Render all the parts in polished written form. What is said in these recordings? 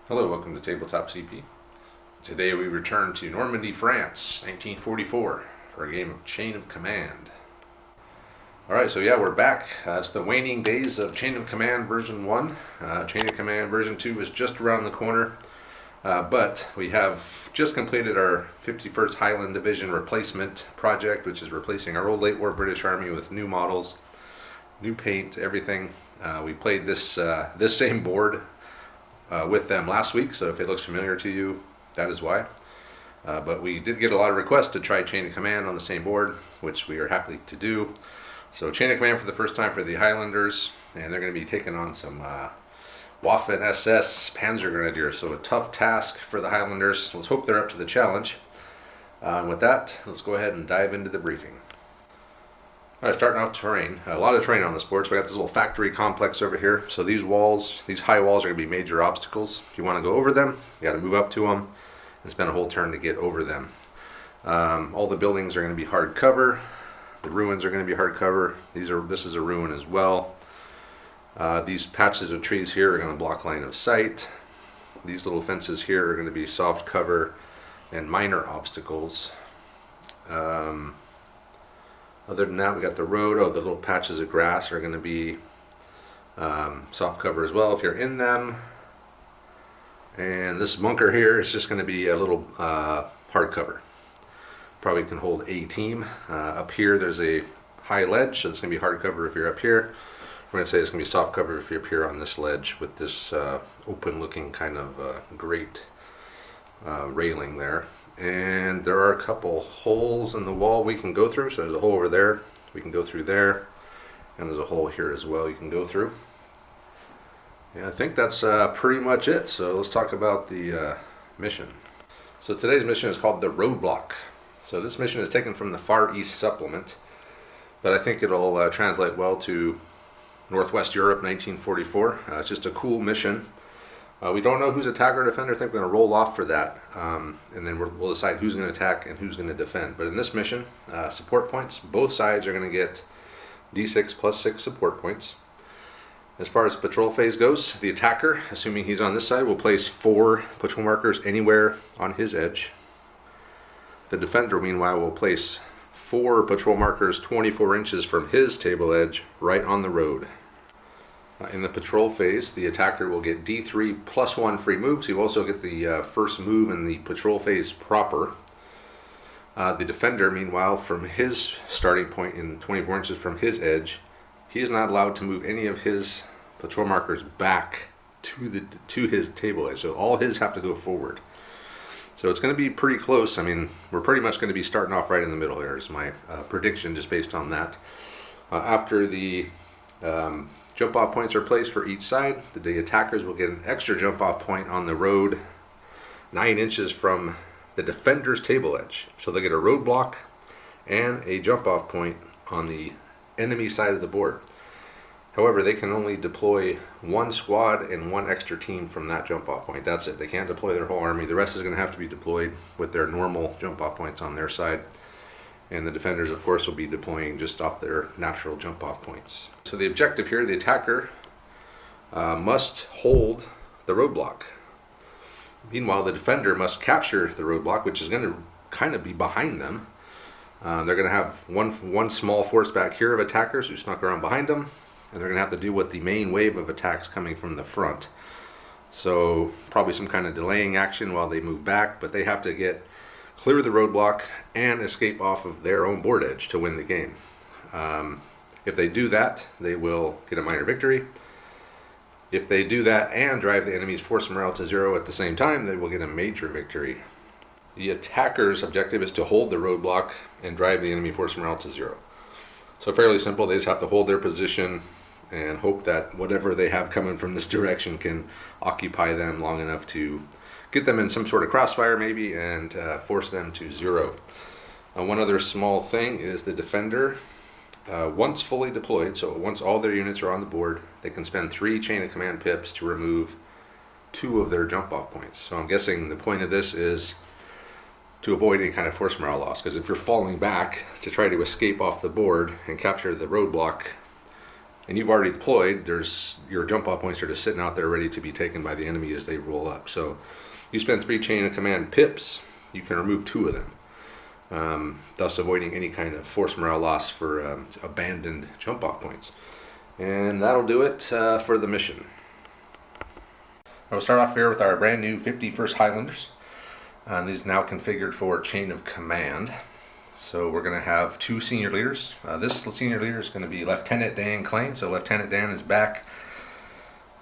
Hello, welcome to Tabletop CP. Today we return to Normandy, France, 1944, for a game of Chain of Command. Alright, so yeah, we're back. It's the waning days of Chain of Command version 1. Chain of Command version 2 is just around the corner, but we have just completed our 51st Highland Division replacement project, which is replacing our old late war British Army with new models, new paint, everything. We played this same board with them last week, so if it looks familiar to you, that is why. But we did get a lot of requests to try Chain of Command on the same board, which we are happy to do. So Chain of Command for the first time for the Highlanders, and they're going to be taking on some Waffen SS Panzer Grenadiers, so a tough task for the Highlanders. Let's hope they're up to the challenge. With that, let's go ahead and dive into the briefing. Alright, starting off terrain. A lot of terrain on this board. So we got this little factory complex over here. So these walls, these high walls are going to be major obstacles. If you want to go over them, you got to move up to them and spend a whole turn to get over them. All the buildings are going to be hard cover. The ruins are going to be hard cover. This is a ruin as well. These patches of trees here are going to block line of sight. These little fences here are going to be soft cover and minor obstacles. Other than that, we got the road. Oh, the little patches of grass are going to be soft cover as well if you're in them. And this bunker here is just going to be a little hard cover. Probably can hold a team. Up here there's a high ledge, so it's going to be hard cover if you're up here. We're going to say it's going to be soft cover if you're up here on this ledge with this open looking kind of grate railing there. And there are a couple holes in the wall we can go through. So there's a hole over there, we can go through there, and there's a hole here as well you can go through. And I think that's pretty much it. So let's talk about the mission. So today's mission is called the Roadblock. So this mission is taken from the Far East Supplement, but I think it'll translate well to Northwest Europe 1944. It's just a cool mission. We don't know who's attacker or defender. I think we're going to roll off for that, and then we'll decide who's going to attack and who's going to defend. But in this mission, support points, both sides are going to get D6 plus 6 support points. As far as patrol phase goes, the attacker, assuming he's on this side, will place 4 patrol markers anywhere on his edge. The defender, meanwhile, will place 4 patrol markers 24 inches from his table edge right on the road. In the patrol phase, the attacker will get D3 plus 1 free moves. He will also get the first move in the patrol phase proper. The defender, meanwhile, from his starting point in 24 inches from his edge, he is not allowed to move any of his patrol markers back to his table edge. So all his have to go forward. So it's going to be pretty close. I mean, we're pretty much going to be starting off right in the middle here is my prediction just based on that. After the jump off points are placed for each side, the attackers will get an extra jump off point on the road 9 inches from the defender's table edge. So they get a roadblock and a jump off point on the enemy side of the board. However, they can only deploy 1 squad and 1 extra team from that jump off point. That's it. They can't deploy their whole army. The rest is going to have to be deployed with their normal jump off points on their side. And the defenders, of course, will be deploying just off their natural jump off points. So the objective here, the attacker must hold the roadblock. Meanwhile, the defender must capture the roadblock, which is going to kind of be behind them. They're going to have one small force back here of attackers who snuck around behind them, and they're going to have to deal with the main wave of attacks coming from the front. So probably some kind of delaying action while they move back, but they have to clear the roadblock and escape off of their own board edge to win the game. If they do that, they will get a minor victory. If they do that and drive the enemy's force morale to 0 at the same time, they will get a major victory. The attacker's objective is to hold the roadblock and drive the enemy force morale to 0. So fairly simple. They just have to hold their position and hope that whatever they have coming from this direction can occupy them long enough to get them in some sort of crossfire maybe and force them to 0. One other small thing is the defender, once fully deployed, so once all their units are on the board, they can spend 3 chain of command pips to remove 2 of their jump off points. So I'm guessing the point of this is to avoid any kind of force morale loss, because if you're falling back to try to escape off the board and capture the roadblock, and you've already deployed, there's your jump off points are just sitting out there ready to be taken by the enemy as they roll up. So you spend 3 chain of command pips, you can remove 2 of them, thus avoiding any kind of force morale loss for abandoned jump off points. And that'll do it for the mission. We'll start off here with our brand new 51st Highlanders. These now configured for chain of command. So we're going to have 2 senior leaders. This senior leader is going to be Lieutenant Dan Klein. So Lieutenant Dan is back.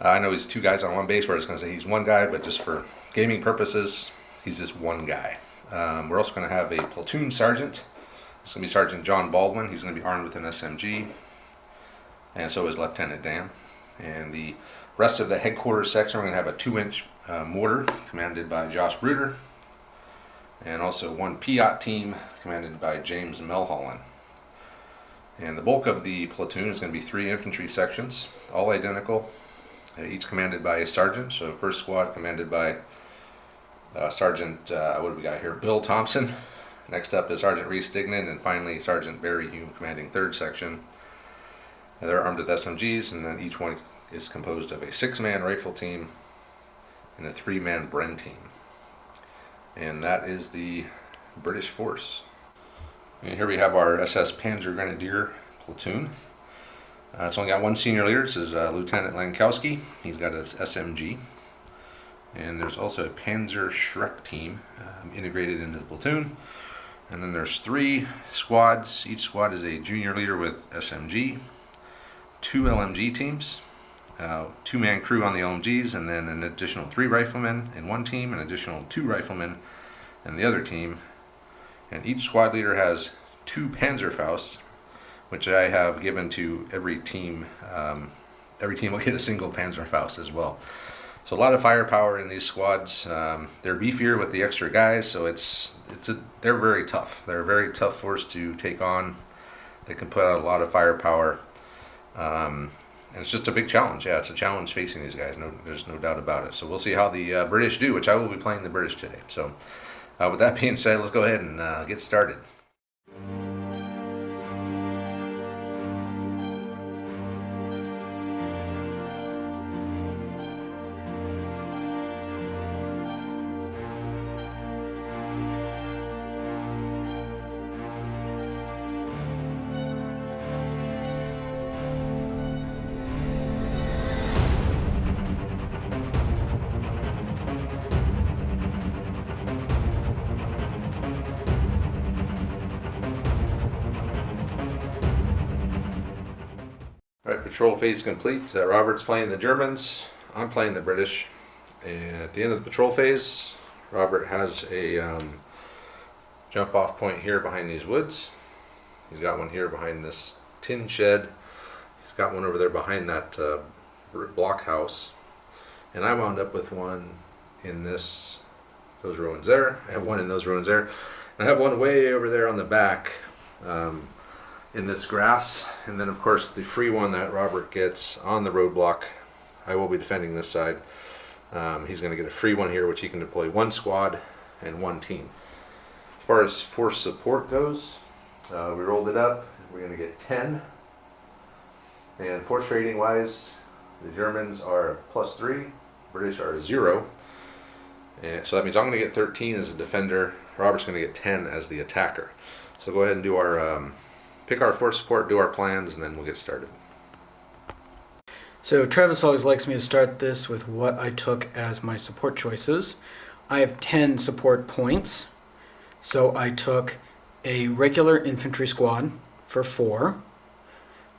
I know he's 2 guys on one base, where it's going to say he's 1 guy, but just for gaming purposes, he's just 1 guy. We're also going to have a platoon sergeant. It's going to be Sergeant John Baldwin. He's going to be armed with an SMG. And so is Lieutenant Dan. And the rest of the headquarters section, we're going to have a 2-inch mortar commanded by Josh Bruder. And also 1 Piat team commanded by James Melholland. And the bulk of the platoon is going to be 3 infantry sections, all identical, each commanded by a sergeant. So first squad commanded by Sergeant, what do we got here? Bill Thompson. Next up is Sergeant Reese Dignan, and finally Sergeant Barry Hume commanding 3rd section. And they're armed with SMGs, and then each one is composed of a 6-man rifle team and a 3-man Bren team. And that is the British force. And here we have our SS Panzer Grenadier platoon. It's only got 1 senior leader. This is Lieutenant Lankowski. He's got his SMG. And there's also a Panzer Shrek team integrated into the platoon. And then there's 3 squads. Each squad is a junior leader with SMG, 2 LMG teams, 2-man crew on the LMGs, and then an additional 3 riflemen in 1 team, an additional 2 riflemen in the other team. And each squad leader has 2 Panzerfausts, which I have given to every team. Every team will get a single Panzerfaust as well. So a lot of firepower in these squads. They're beefier with the extra guys, so they're very tough. They're a very tough force to take on. They can put out a lot of firepower. And it's just a big challenge. Yeah, it's a challenge facing these guys. There's no doubt about it. So we'll see how the British do, which I will be playing the British today. So with that being said, let's go ahead and get started. Alright, patrol phase complete. Robert's playing the Germans, I'm playing the British. And at the end of the patrol phase, Robert has a jump off point here behind these woods. He's got one here behind this tin shed. He's got one over there behind that block house. And I wound up with one in those ruins there. I have one in those ruins there. And I have one way over there on the back. In this grass, and then of course the free one that Robert gets on the roadblock. I will be defending this side. He's going to get a free one here, which he can deploy 1 squad and 1 team. As far as force support goes, we rolled it up. We're going to get 10. And force rating wise, the Germans are +3, British are 0. And so that means I'm going to get 13 as a defender. Robert's going to get 10 as the attacker. So go ahead and do our pick our force support, do our plans, and then we'll get started. So Travis always likes me to start this with what I took as my support choices. I have 10 support points. So I took a regular infantry squad for 4.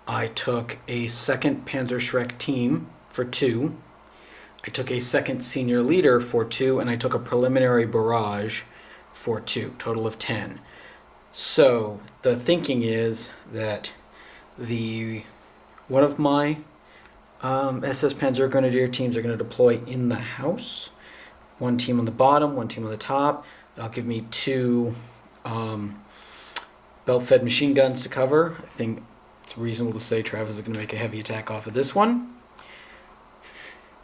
I took a 2nd Panzer Shrek team for 2. I took a 2nd senior leader for 2, and I took a preliminary barrage for 2, total of 10. So the thinking is that one of my SS Panzer Grenadier teams are going to deploy in the house. 1 team on the bottom, 1 team on the top. That'll give me 2 belt-fed machine guns to cover. I think it's reasonable to say Travis is going to make a heavy attack off of this one.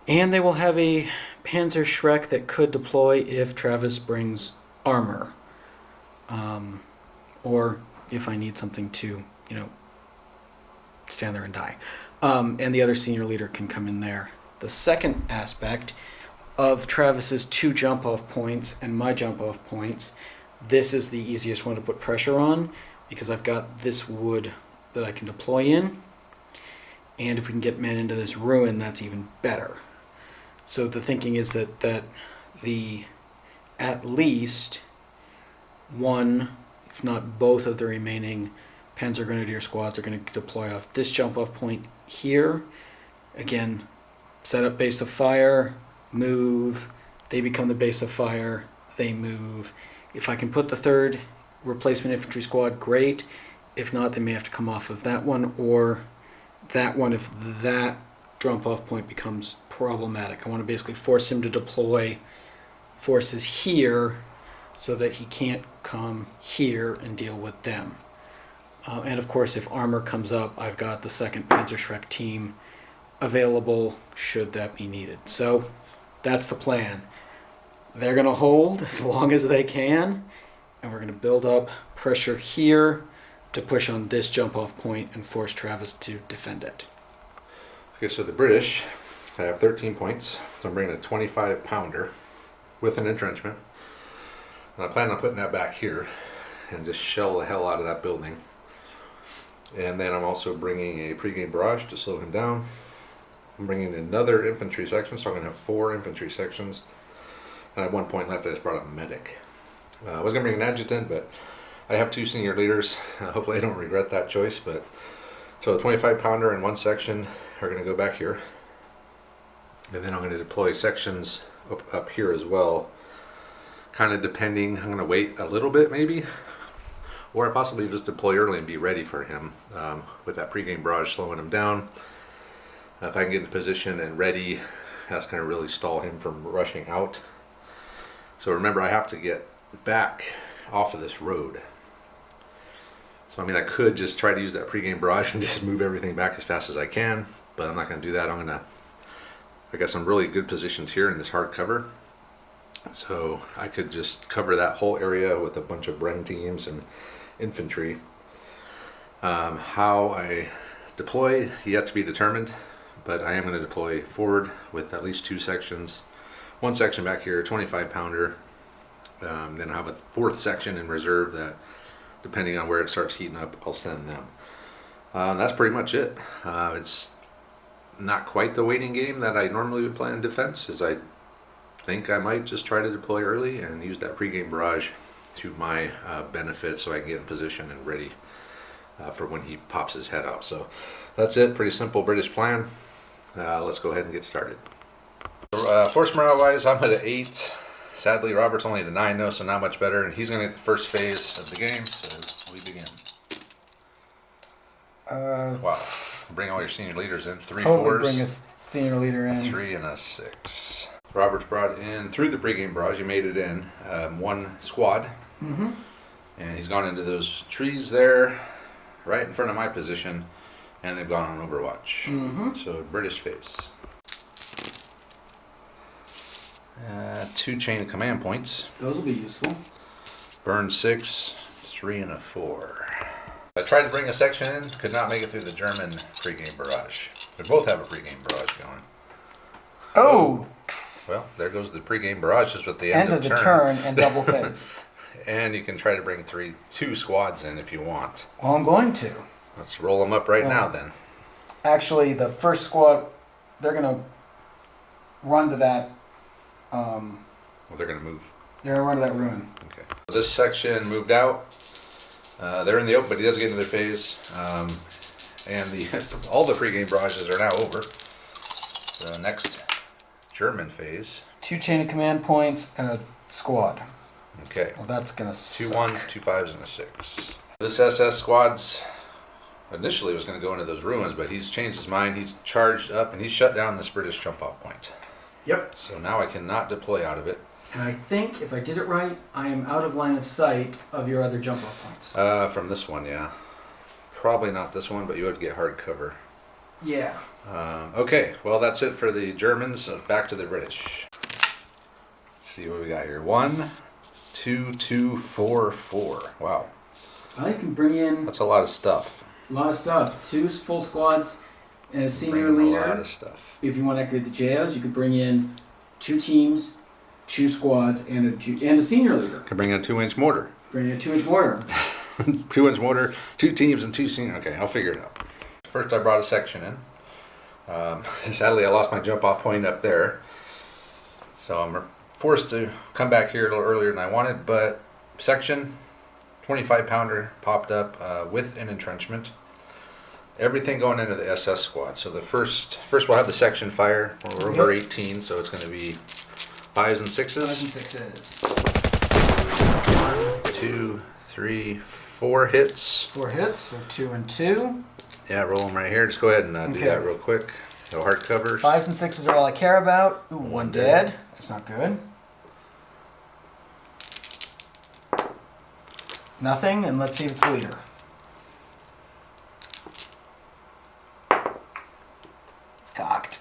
And they will have a Panzer Shrek that could deploy if Travis brings armor. Or if I need something to, stand there and die. And the other senior leader can come in there. The second aspect of Travis's 2 jump-off points and my jump-off points, this is the easiest one to put pressure on because I've got this wood that I can deploy in. And if we can get men into this ruin, that's even better. So the thinking is that the at least one, if not both of the remaining Panzer Grenadier squads are going to deploy off this jump-off point here. Again, set up base of fire, move, they become the base of fire, they move. If I can put the 3rd replacement infantry squad, great. If not, they may have to come off of that one or that one if that jump-off point becomes problematic. I want to basically force him to deploy forces here so that he can't come here and deal with them. And of course, if armor comes up, I've got the 2nd Panzerschreck team available should that be needed. So that's the plan. They're going to hold as long as they can, and we're going to build up pressure here to push on this jump-off point and force Travis to defend it. Okay, so the British have 13 points, so I'm bringing a 25-pounder with an entrenchment. And I plan on putting that back here and just shell the hell out of that building. And then I'm also bringing a pregame barrage to slow him down. I'm bringing another infantry section, so I'm going to have 4 infantry sections. And I have 1 point left. I just brought up a medic. I was going to bring an adjutant, but I have 2 senior leaders. Hopefully I don't regret that choice. But so a 25-pounder and 1 section are going to go back here. And then I'm going to deploy sections up here as well. Kind of depending, I'm going to wait a little bit maybe. Or I possibly just deploy early and be ready for him with that pregame barrage slowing him down. If I can get in position and ready, that's going to really stall him from rushing out. So remember, I have to get back off of this road. So I mean, I could just try to use that pregame barrage and just move everything back as fast as I can, but I'm not going to do that. I got some really good positions here in this hard cover. So I could just cover that whole area with a bunch of Bren teams and infantry. How I deploy, yet to be determined, but I am going to deploy forward with at least 2 sections. 1 section back here, 25-pounder. Then I have a 4th section in reserve that, depending on where it starts heating up, I'll send them. That's pretty much it. It's not quite the waiting game that I normally would play in defense, as I think I might just try to deploy early and use that pregame barrage to my benefit so I can get in position and ready for when he pops his head out. So that's it. Pretty simple British plan. Let's go ahead and get started. Force morale wise, I'm at an 8. Sadly, Robert's only at a 9 though, so not much better. And he's going to get the first phase of the game, so we begin. Wow. Bring all your senior leaders in. 3 4s. Bring a senior leader in. 3 and a 6. Robert's brought in through the pregame barrage. He made it in 1 squad. Mm-hmm. And he's gone into those trees there, right in front of my position, and they've gone on Overwatch. Mm-hmm. So British phase. 2 chain of command points. Those will be useful. Burn 6, 3 and a 4. I tried to bring a section in, could not make it through the German pregame barrage. They both have a pregame barrage going. Oh! Well, there goes the pregame barrage just with the End of the turn and double phase. And you can try to bring 2 squads in if you want. Well, I'm going to. Let's roll them up right now then. Actually, the first squad, they're going to run to that. Well, they're going to move. They're going to run to that ruin. Okay. This section moved out. They're in the open, but he does get into their phase. And all the pregame barrages are now over. The next German phase. 2 chain of command points and a squad. Okay. Well, that's going to 2 suck. 1s, 2 5s, and a 6. This SS squad's initially was going to go into those ruins, but he's changed his mind. He's charged up and he's shut down this British jump-off point. Yep. So now I cannot deploy out of it. And I think, if I did it right, I am out of line of sight of your other jump-off points. From this one, yeah. Probably not this one, but you would get hard cover. Yeah. Okay, well that's it for the Germans. So back to the British. Let's see what we got here. 1, 2, 2, 4, 4. Wow. I can bring in That's a lot of stuff. a lot of stuff. 2 full squads And a senior Bringing leader, a lot of stuff. if you want to activate the JOs, you could bring in 2 teams, 2 squads, and a senior leader. Could bring in a 2-inch mortar. Bring in a 2-inch mortar. 2-inch mortar, 2 teams, and 2 senior. Okay, I'll figure it out. First, I brought a section in. Sadly, I lost my jump-off point up there, so I'm forced to come back here a little earlier than I wanted. But section, 25-pounder popped up with an entrenchment. Everything going into the SS squad. So the first we'll have the section fire. We're over 18, so it's going to be 5s and 6s. 5s and 1, 6s. 2, 3, 4 hits. 4 hits, so 2 and 2. Yeah, roll them right here. Just go ahead and do that real quick. So hardcover. 5s and 6s are all I care about. Ooh, 1 dead. That's not good. Nothing, and let's see if it's the leader. It's cocked.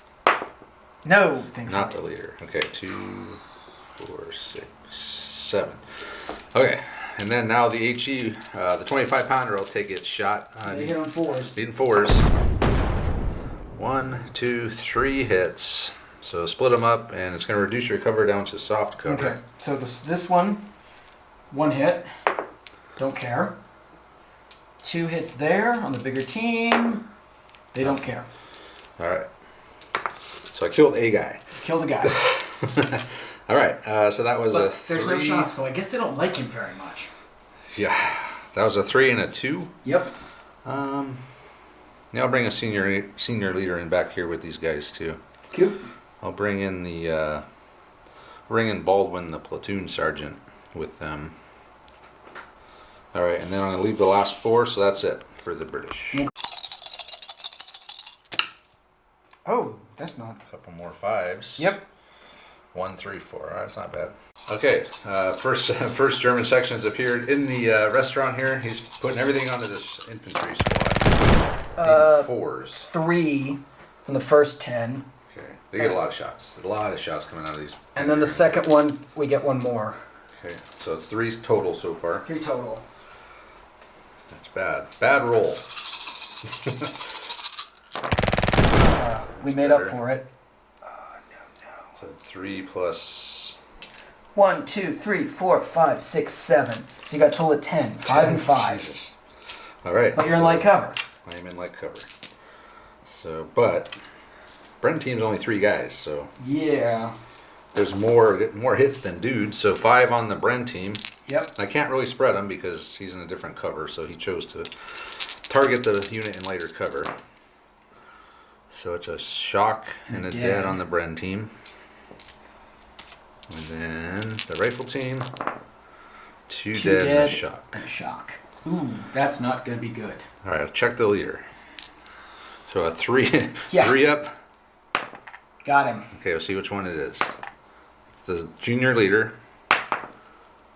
No, thankfully. Not the leader. Okay, 2, 4, 6, 7. Okay, and then now the HE, the 25-pounder will take its shot. They hit on 4s. Needing 4s. 1, 2, 3 hits. So split them up, and it's going to reduce your cover down to soft cover. Okay, so this one, 1 hit. Don't care. 2 hits there on the bigger team. They don't care. All right. So I killed a guy. Kill the guy. All right. So that was a 3. There's no shock, so I guess they don't like him very much. Yeah. That was a 3 and a 2. Yep. Now I'll bring a senior leader in back here with these guys too. Cute. I'll bring in Baldwin, the platoon sergeant, with them. All right, and then I'm gonna leave the last 4, so that's it for the British. Oh, that's not. A couple more 5s. Yep. 1, 3, 4. All right, that's not bad. Okay, first German section's appeared in the restaurant here. He's putting everything onto this infantry squad. 4s. 3 from the first 10. Okay, they get a lot of shots. A lot of shots coming out of these. And then the second one, we get 1 more. Okay, so it's 3 total so far. 3 total. That's bad. Bad roll. We made up for it. So 3 plus 1, 2, 3, 4, 5, 6, 7. So you got a total of 10. 5 and 5. Jesus. All right. But you're in light cover. I am in light cover. So, but Bren team's only 3 guys, so Yeah. there's more hits than dudes. So 5 on the Bren team. Yep. I can't really spread him because he's in a different cover, so he chose to target the unit in lighter cover. So it's a shock and a dead on the Bren team. And then the rifle team, 2 dead and a shock. And a shock. Ooh, that's not going to be good. All right, I'll check the leader. So a 3, Yeah. 3 up. Got him. Okay, we'll see which one it is. It's the junior leader.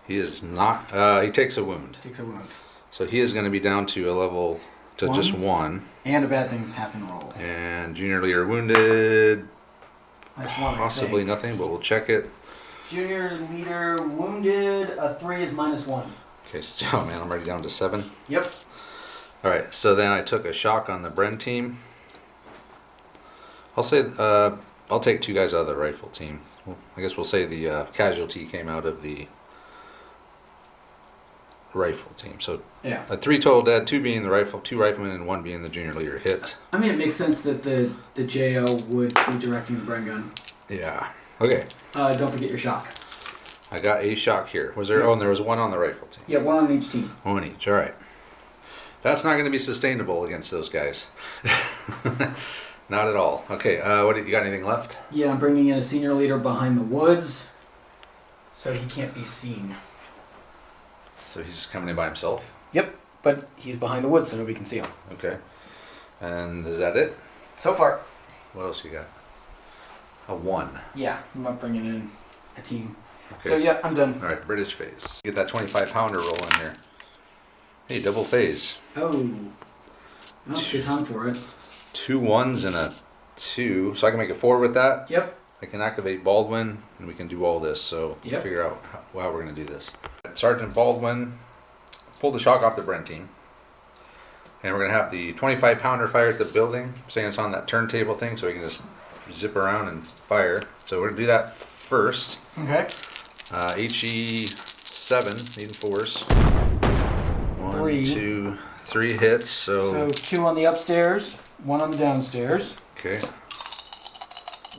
He is not. He takes a wound. Takes a wound. So he is going to be down to a level to just 1. And a bad things happen roll. And junior leader wounded. -1. Possibly nothing, but we'll check it. Junior leader wounded. A 3 is -1. Okay, so, oh man, I'm already down to 7. Yep. All right, so then I took a shock on the Bren team. I'll say I'll take 2 guys out of the rifle team. Well, I guess we'll say the casualty came out of the rifle team. So Yeah. 3 total dead, 2 being the 2 riflemen and 1 being the junior leader hit. I mean, it makes sense that the JO would be directing the Bren gun. Yeah. Okay. Don't forget your shock. I got a shock here. Was there? Oh, and there was 1 on the rifle team. Yeah, 1 on each team. 1 each. All right. That's not going to be sustainable against those guys. Not at all. Okay. What you got? Anything left? Yeah, I'm bringing in a senior leader behind the woods, so he can't be seen. So he's just coming in by himself. Yep, but he's behind the woods, so nobody can see him. Okay. And is that it? So far. What else you got? A 1. Yeah, I'm not bringing in a team. Okay. So yeah, I'm done. All right. British phase. Get that 25-pounder roll in here. Hey, double phase. Oh, that's a good time for it. 2 1s and a 2. So I can make a 4 with that. Yep. I can activate Baldwin, and we can do all this. So Yep. figure out how we're going to do this. Sergeant Baldwin pulled the shock off the Brent team. And we're going to have the 25 pounder fire at the building, saying it's on that turntable thing so we can just zip around and fire. So we're going to do that first. Okay. HE7, needing fours. 1, Three. 2, 3 hits. So 2 on the upstairs, 1 on the downstairs. Okay.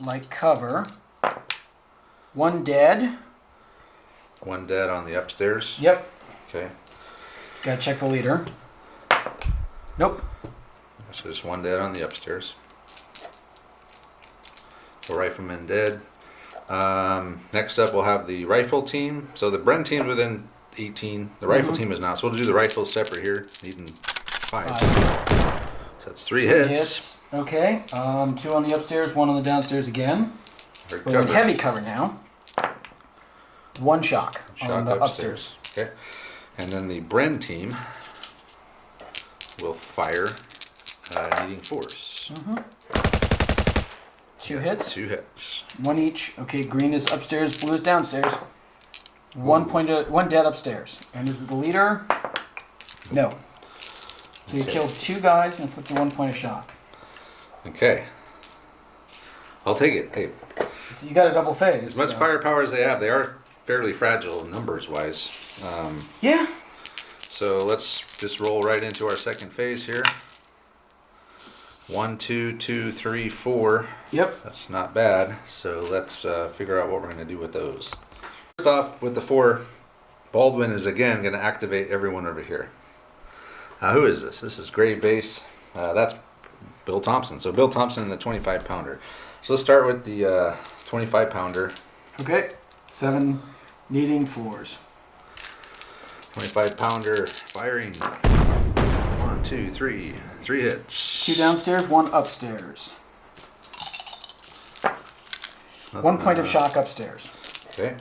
Like cover. 1 dead. 1 dead on the upstairs. Yep. Okay. Gotta check the leader. Nope. So just 1 dead on the upstairs. So rifleman dead. Next up we'll have the rifle team. So the Bren team's within 18. The rifle team is not. So we'll do the rifles separate here. Needing 5. So that's 3 hits. Okay. 2 on the upstairs, 1 on the downstairs again. We're in heavy cover now. 1 shock on the upstairs. Okay. And then the Bren team will fire, needing 4s. 2 hits. 2 hits. 1 each. Okay, green is upstairs, blue is downstairs. 1 dead upstairs. And is it the leader? No. So you killed 2 guys and inflicted 1 point of shock. Okay. I'll take it. Hey, So you got a double phase. as much firepower as they have, they are fairly fragile numbers wise. Yeah. So let's just roll right into our second phase here. 1, 2, 2, 3, 4. Yep. That's not bad. So let's figure out what we're going to do with those. First off, with the 4, Baldwin is again going to activate everyone over here. Who is this? This is Gray Base. That's Bill Thompson. So Bill Thompson and the 25 pounder. So let's start with the 25 pounder. Okay. 7 needing 4s. 25 pounder firing. 1, 2, 3. 3 hits. 2 downstairs, 1 upstairs. 1 point of shock upstairs. Okay.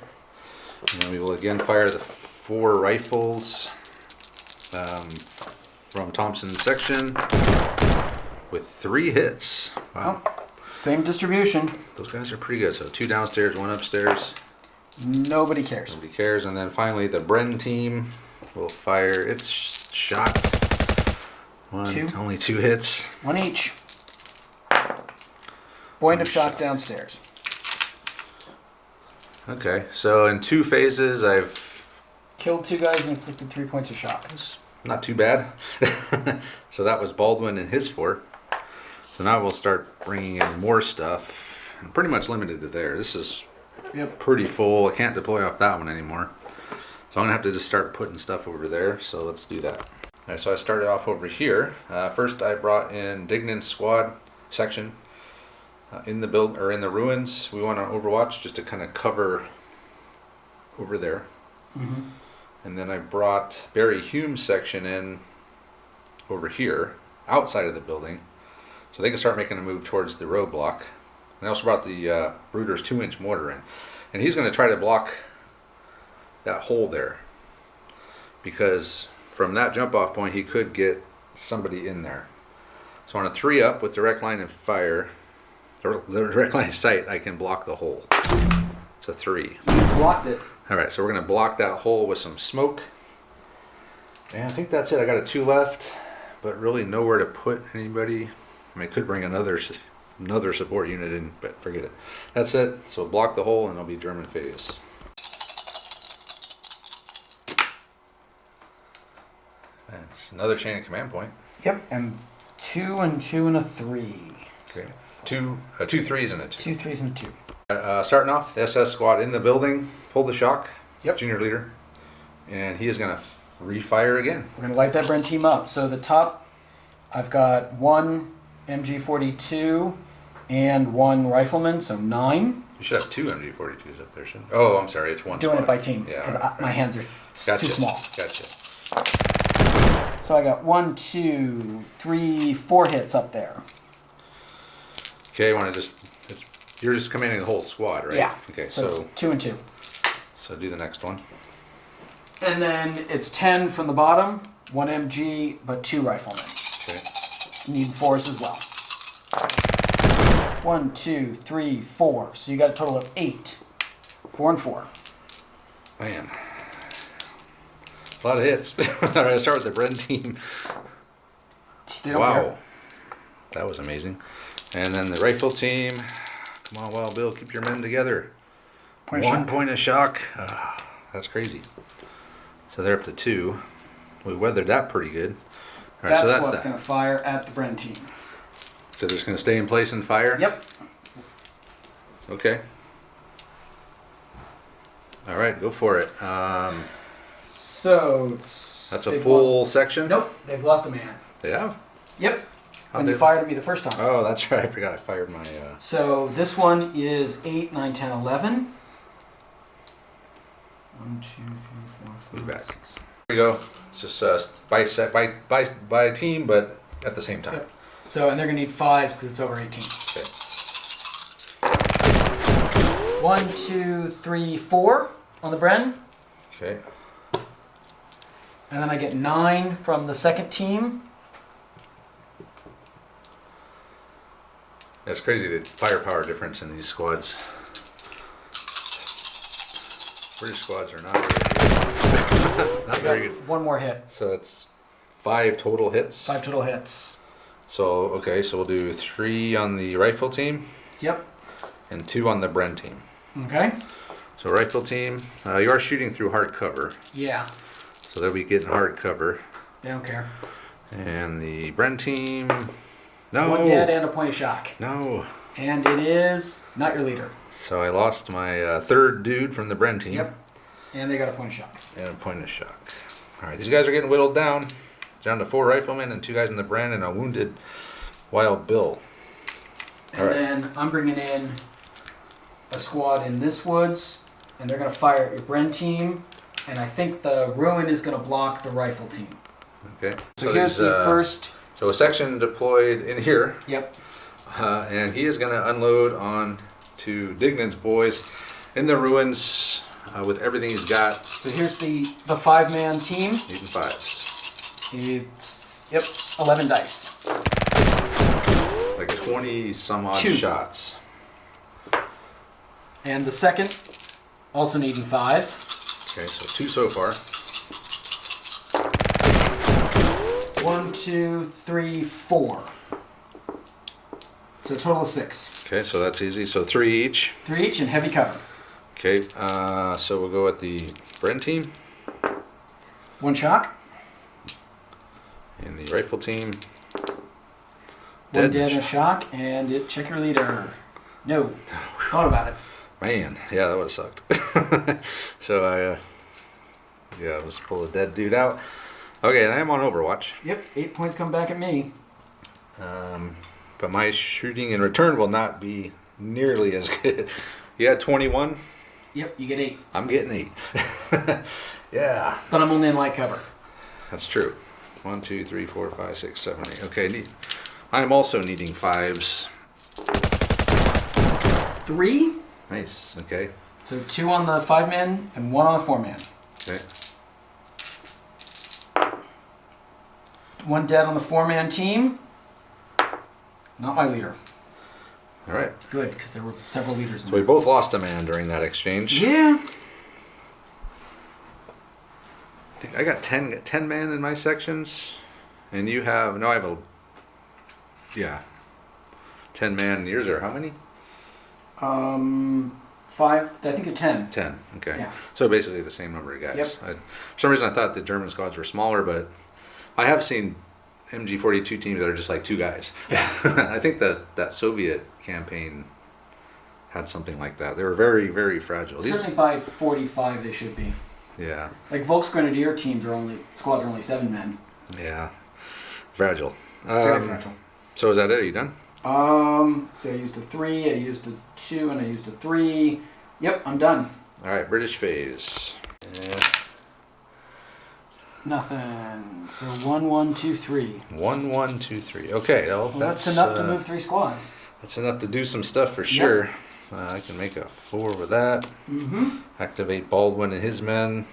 And then we will again fire the 4 rifles from Thompson's section with 3 hits. Wow. Oh, same distribution. Those guys are pretty good. So 2 downstairs, 1 upstairs. Nobody cares. Nobody cares. And then finally the Bren team will fire its shots. 2. Only 2 hits. 1 each. Point of shock downstairs. Okay, so in 2 phases I've Killed 2 guys and inflicted 3 points of shock. not too bad. So that was Baldwin and his 4. So now we'll start bringing in more stuff. I'm pretty much limited to there. This is pretty full. I can't deploy off that one anymore. So I'm going to have to just start putting stuff over there. So let's do that. All right, so I started off over here. First I brought in Dignan's squad section in the in the ruins. We want to overwatch just to kind of cover over there. And then I brought Barry Hume's section in over here, outside of the building, so they can start making a move towards the roadblock. And I also brought the Brooder's 2-inch mortar in. And he's going to try to block that hole there, because from that jump off point he could get somebody in there. So on a 3 up with direct line of fire, or direct line of sight, I can block the hole. It's a 3. You blocked it. Alright, so we're going to block that hole with some smoke. And I think that's it. I got a 2 left, but really nowhere to put anybody. I mean, I could bring another support unit in, but forget it. That's it. So block the hole and it'll be German phase. And it's another chain of command point. Yep, and 2 and 2 and a 3. Okay. 2 3s and a 2. 2 3s and a 2. Starting off, the SS squad in the building, pull the shock. Yep. Junior leader. And he is going to refire again. We're going to light that Bren team up. So the top, I've got 1 MG42 and 1 rifleman, so 9. You should have 2 MG42s up there, shouldn't you? Oh, I'm sorry, it's 1 Doing squad. it by team, Yeah, because right. my hands are Gotcha. too small. Gotcha. So I got 1, 2, 3, 4 hits up there. Okay, you want to you're just commanding the whole squad, right? Yeah. Okay, So so it's 2 and 2. so do the next one. And then it's 10 from the bottom, 1 MG, but 2 riflemen. Okay. Need 4s as well. 1, 2, 3, 4. So you got a total of 8. 4 and 4. Man. A lot of hits. All right, I'll start with the Bren team. shots. They don't care. That was amazing. And then the rifle team. Come on, Wild Bill, keep your men together. Point of One shock. point of shock. That's crazy. So they're up to 2. We weathered that pretty good. All right, That's what's going to fire at the Bren team. So they're just going to stay in place and fire? Yep. Okay. All right, go for it. So That's a full section? Nope, they've lost a man. They have? Yep. How'd When you they- fired at me the first time. Oh, that's right. I forgot I fired my... So this one is 8, 9, 10, 11. 1, 2, 3, 4, 5, Move back. 6. There you go. It's just by a team, but at the same time. Yep. So, and they're going to need 5s because it's over 18. Okay. 1, 2, 3, 4 on the Bren. Okay. And then I get 9 from the second team. That's crazy, the firepower difference in these squads. British squads are not very good. Not very good. One more hit. So it's 5 total hits. 5 total hits. So, okay, so we'll do 3 on the rifle team Yep. and 2 on the Bren team. Okay. So rifle team, you are shooting through hard cover. Yeah. So they'll be getting hard cover. They don't care. And the Bren team, no. 1 dead and a point of shock. No. And it is not your leader. So I lost my third dude from the Bren team. Yep. And they got a point of shock. And a point of shock. All right, these guys are getting whittled down. Down to 4 riflemen and 2 guys in the Bren and a wounded Wild Bill. And All right. then I'm bringing in a squad in this woods, and they're going to fire at your Bren team. And I think the Ruin is going to block the rifle team. Okay. So here's these, the first. So a section deployed in here, Yep. and he is going to unload on to Dignan's boys in the ruins with everything he's got. So here's the 5-man team. Needing 5s. It's, yep, 11 dice. Like 20 some odd 2. shots. And the second, also needing 5s. Okay, so 2 so far. 1, 2, 3, 4. So a total of 6. Okay, so that's easy. So 3 each. 3 each and heavy cover. Okay, so we'll go with the Bren team 1 shock. and the rifle team. 1 dead and a shock, and it check your leader. No. Thought about it. Man, yeah, that would have sucked. So let's pull the dead dude out. Okay, and I am on Overwatch. Yep, 8 points come back at me. But my shooting in return will not be nearly as good. You had 21. Yep, you get 8. I'm getting 8. Yeah, But I'm only in light cover. that's true. 1, 2, 3, 4, 5, 6, 7, 8. Okay, I am also needing 5s. 3. Nice. Okay. So 2 on the 5-man and 1 on the 4-man. Okay. 1 dead on the 4-man team. Not my leader. All right. Good, because there were several leaders in So we there. both lost a man during that exchange. Yeah. I think I got 10 men in my sections, and you have no. I have 10 man. Yours are how many? 5. I think you're 10. 10. Okay. Yeah. So basically the same number of guys. Yep. For some reason I thought the German squads were smaller, but I have seen MG42 teams that are just like 2 guys. Yeah. I think that Soviet campaign had something like that. They were very, very fragile. Certainly by 45 they should be. Yeah. Like Volksgrenadier squads are only 7 men. Yeah. Fragile. Very fragile. So is that it? Are you done? So I used a 3, I used a 2, and I used a 3. Yep, I'm done. All right, British phase. Yeah. Nothing. So 1, 1, 2, 3. 1, 1, 2, 3. Okay, well, Well, that's enough to move 3 squads. That's enough to do some stuff for sure. I can make a 4 with that. Mm-hmm. Activate Baldwin and his men.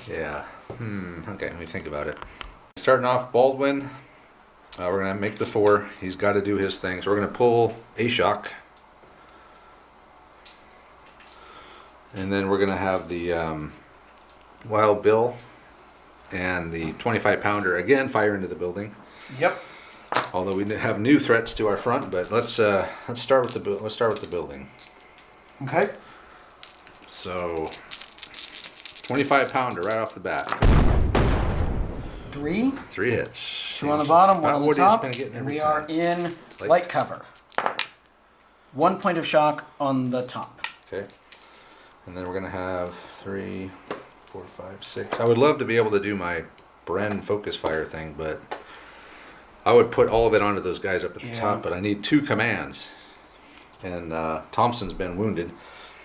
Yeah. Okay, let me think about it. Starting off Baldwin. We're going to make the 4. He's got to do his thing. So we're going to pull a shock. And then we're going to have the Wild Bill and the 25 pounder again fire into the building. Yep. Although we have new threats to our front, but let's start with the building. Okay. So 25-pounder right off the bat. 3. 3 hits. 2 on the bottom, 1 on the Woody's top. been getting And every we time. are in light cover. 1 point of shock on the top. Okay. And then we're gonna have 3, 4, 5, 6. I would love to be able to do my Bren focus fire thing, but I would put all of it onto those guys up at the top, but I need 2 commands. And Thompson's been wounded,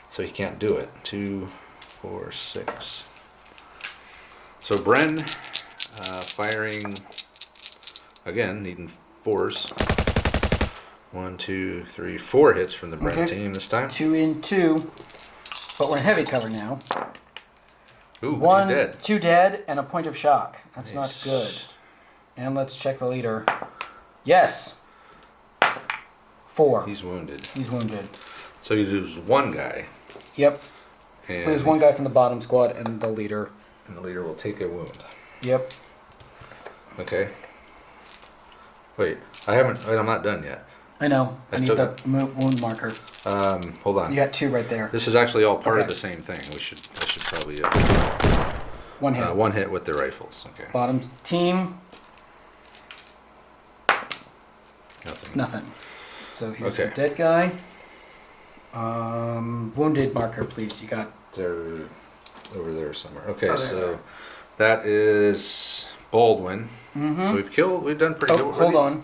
so he can't do it. 2, 4, 6. So Bren firing again, needing 4s. 1, 2, 3, 4 hits from the Bren team this time. 2 in 2, but we're in heavy cover now. Ooh, 1, 2 dead. 2 dead, and a point of shock. That's Nice. not good. And let's check the leader. Yes. 4. He's wounded. He's wounded. So you lose 1 guy. Yep. And There's 1 guy from the bottom squad and the leader. And the leader will take a wound. Yep. Okay. Wait, I'm not done yet. I know. I need still the wound marker. Hold on. You got 2 right there. This is actually all part of Okay. the same thing. I should probably 1 hit. 1 hit with the rifles. Okay. Bottom team, Nothing. nothing. So here's the Okay. dead guy. Wounded marker, please. You got. They're over there somewhere. Okay, Oh, there they so are. that is Baldwin. Mm-hmm. So we've done pretty good. Oh, hold on.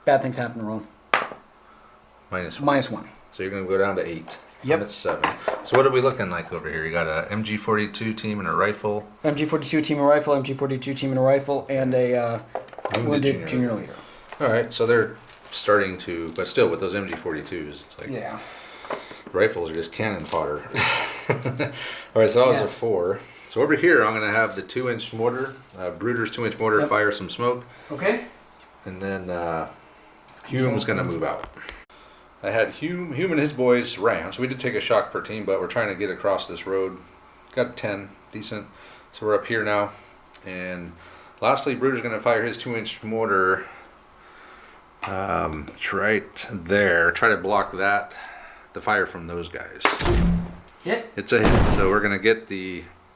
Bad things happen to roll. -1. -1. So you're going to go down to 8. Yep. That's 7. So what are we looking like over here? You got a MG42 team and a rifle. MG42 team and rifle, MG42 team and a rifle, and a wounded junior leader. All right, so they're starting to, but still with those MG42s, it's like Yeah. rifles are just cannon fodder. All right, so that was a Yes. 4. So over here, I'm going to have the 2-inch mortar, Bruder's 2-inch mortar, Yep. fire some smoke, Okay. and then Hume's going to move out. I had Hume and his boys ran, so we did take a shock per team, but we're trying to get across this road. Got 10, decent. So we're up here now, and lastly, Bruder's going to fire his 2-inch mortar. It's right there. Try to block the fire from those guys. Hit. It's a hit, so we're gonna get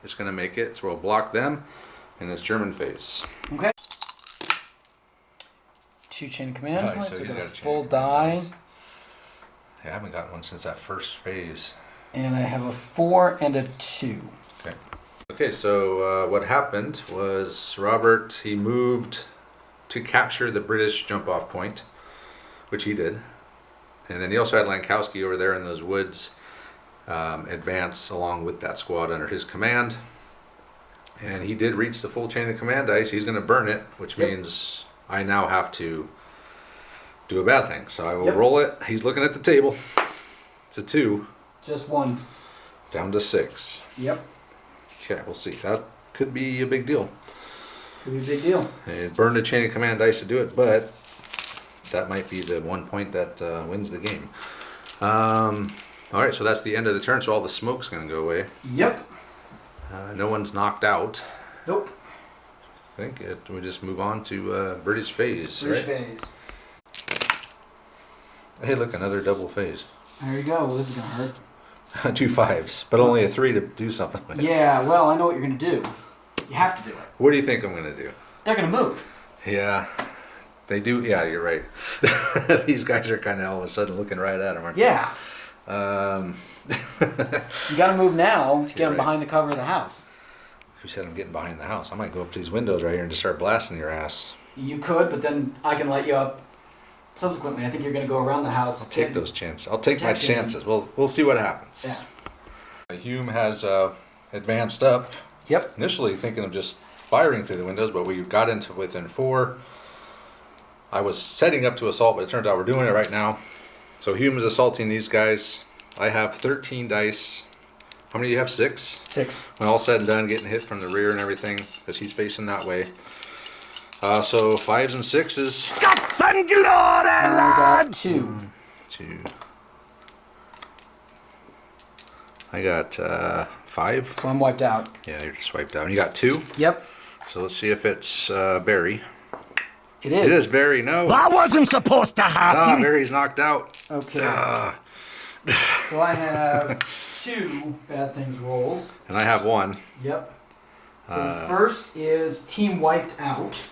it's gonna make it, so we'll block them, and it's German phase. Okay. 2 chain of command Nice, points. so So he's I got a got a chain full of die, command. Yeah, I haven't gotten one since that first phase. and I have a 4 and a 2. Okay. Okay, so what happened was Robert, he moved to capture the British jump-off point, which he did. And then he also had Lankowski over there in those woods advance along with that squad under his command. And he did reach the full chain of command dice. He's going to burn it, which means I now have to do a bad thing. So I will roll it. He's looking at the table. It's a 2. Just 1. Down to 6. Yep. Okay, we'll see. That could be a big deal. Could be a big deal. It burned a chain of command dice to do it, but that might be the 1 point that wins the game. All right, so that's the end of the turn, so all the smoke's going to go away. Yep. No one's knocked out. Nope. I think we just move on to British phase. British Right? phase. Hey, look, another double phase. There you go. Well, this is gonna hurt. 2 5s, but only a 3 to do something with. Yeah. Well, I know what you're gonna do. You have to do it. What do you think I'm going to do? They're gonna move. Yeah, they do. Yeah, you're right. These guys are kind of all of a sudden looking right at them, aren't Yeah. they? You gotta move now to get You're them right. behind the cover of the house. Who said I'm getting behind the house? I might go up to these windows right here and just start blasting your ass. You could, but then I can light you up. Subsequently, I think you're gonna go around the house. I'll take those chances. I'll take my Protection. chances. We'll see what happens. Yeah. Hume has advanced up. Yep. Initially thinking of just firing through the windows, but we got into within 4. I was setting up to assault, but it turns out we're doing it right now. So Hume is assaulting these guys. I have 13 dice. How many do you have? 6? 6. When all said and done, getting hit from the rear and everything, because he's facing that way. So 5s and 6s. Guts and glory, And I got 2. 2. I got 5. So I'm wiped out. Yeah, you're just wiped out. You got 2. Yep. So let's see if it's Barry. It is. It is Barry. No. That wasn't supposed to happen. Barry's knocked out. Okay. Ah. So I have 2 bad things rolls. And I have 1. Yep. So the first is team wiped out.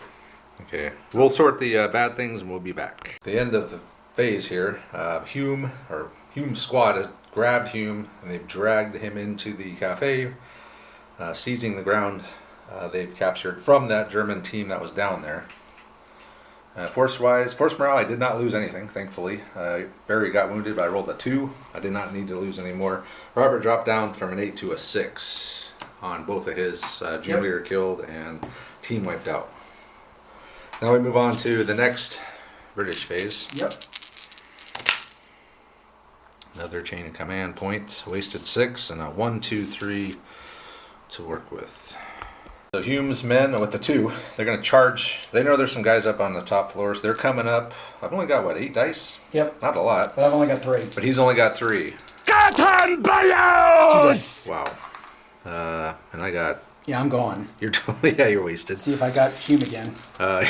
Okay. We'll sort the bad things and we'll be back. The end of the phase here. Hume's squad has grabbed Hume and they've dragged him into the cafe, seizing the ground they've captured from that German team that was down there. Force morale, I did not lose anything, thankfully. Barry got wounded, but I rolled a 2. I did not need to lose any more. Robert dropped down from an 8 to a 6 on both of his. Junior leader killed and team wiped out. Now we move on to the next British phase. Yep. Another chain of command points, wasted 6 and a 1, 2, 3 to work with. So Hume's men with the 2, they're going to charge. They know there's some guys up on the top floors. They're coming up. I've only got, 8 dice? Yep. Not a lot. But I've only got 3. But he's only got 3. Get him, Bayous! Wow. And I got... Yeah, I'm gone. You're totally... Yeah, you're wasted. See if I got Hume again. Oh,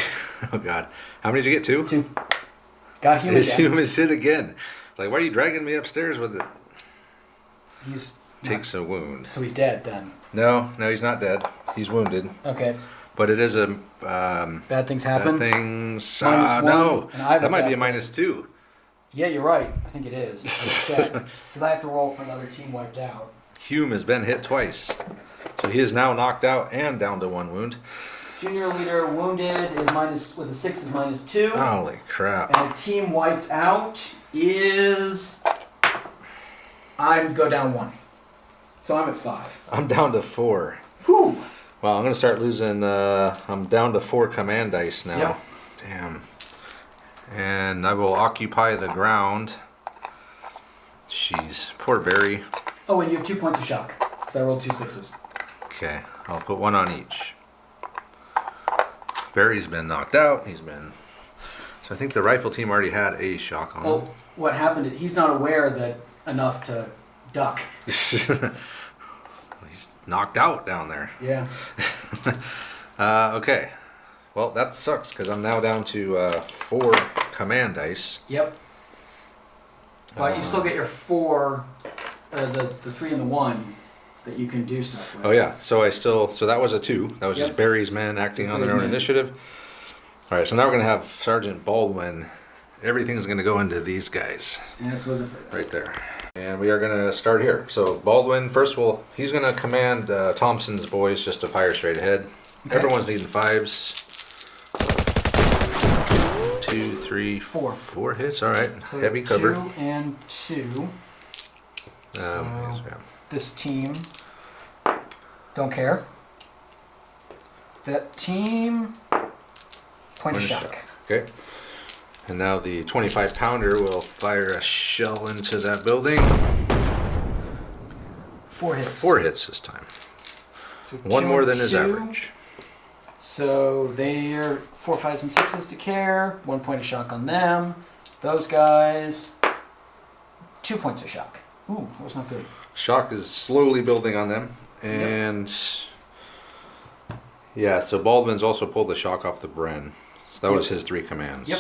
God. How many did you get? 2? 2. Got Hume His again. Hume is hit again. Like, why are you dragging me upstairs with it? He's... Takes a wound. So he's dead then. No, he's not dead. He's wounded. Okay. But it is a... Bad things happen? Bad things... -1, no. and I have a That might be a bad -2. Yeah, you're right. I think it is. Because I have to roll for another team wiped out. Hume has been hit twice. So he is now knocked out and down to 1 wound. Junior leader wounded is minus, with a 6 is -2. Holy crap. And a team wiped out is... I go down 1. So I'm at 5. I'm down to 4. Whew! Well, I'm going to start losing... I'm down to 4 command dice now. Yep. Damn. And I will occupy the ground. Jeez. Poor Barry. Oh, and you have 2 points of shock. Because I rolled 2 6s. Okay. I'll put 1 on each. Barry's been knocked out. He's been... So I think the rifle team already had a shock on him. Well, what happened is he's not aware that enough to duck. He's knocked out down there. Yeah. Okay. Well, that sucks because I'm now down to 4 command dice. Yep. But you still get your 4, the 3 and the 1 that you can do stuff with. Oh yeah. So that was a 2. That was Yep. just Barry's men acting on their Barry's own men. initiative. All right. So now we're gonna have Sergeant Baldwin. Everything's gonna go into these guys And that's was it for right there. And we are gonna start here. So Baldwin first. He's gonna command Thompson's boys just to fire straight ahead. Okay. Everyone's needing 5s. 2, 3, 4. 4 hits. All right. So Heavy cover. 2 and 2. Yeah. This team don't care. That team point of shock. Okay. And now the 25 pounder will fire a shell into that building. 4 hits. 4 hits this time. So 1 2 more and than his 2. average. So they're 4, 5s, and 6s to care. 1 point of shock on them. Those guys, 2 points of shock. Ooh, that was not good. Shock is slowly building on them. And yeah, so Baldwin's also pulled the shock off the Bren. So that was his 3 commands. Yep.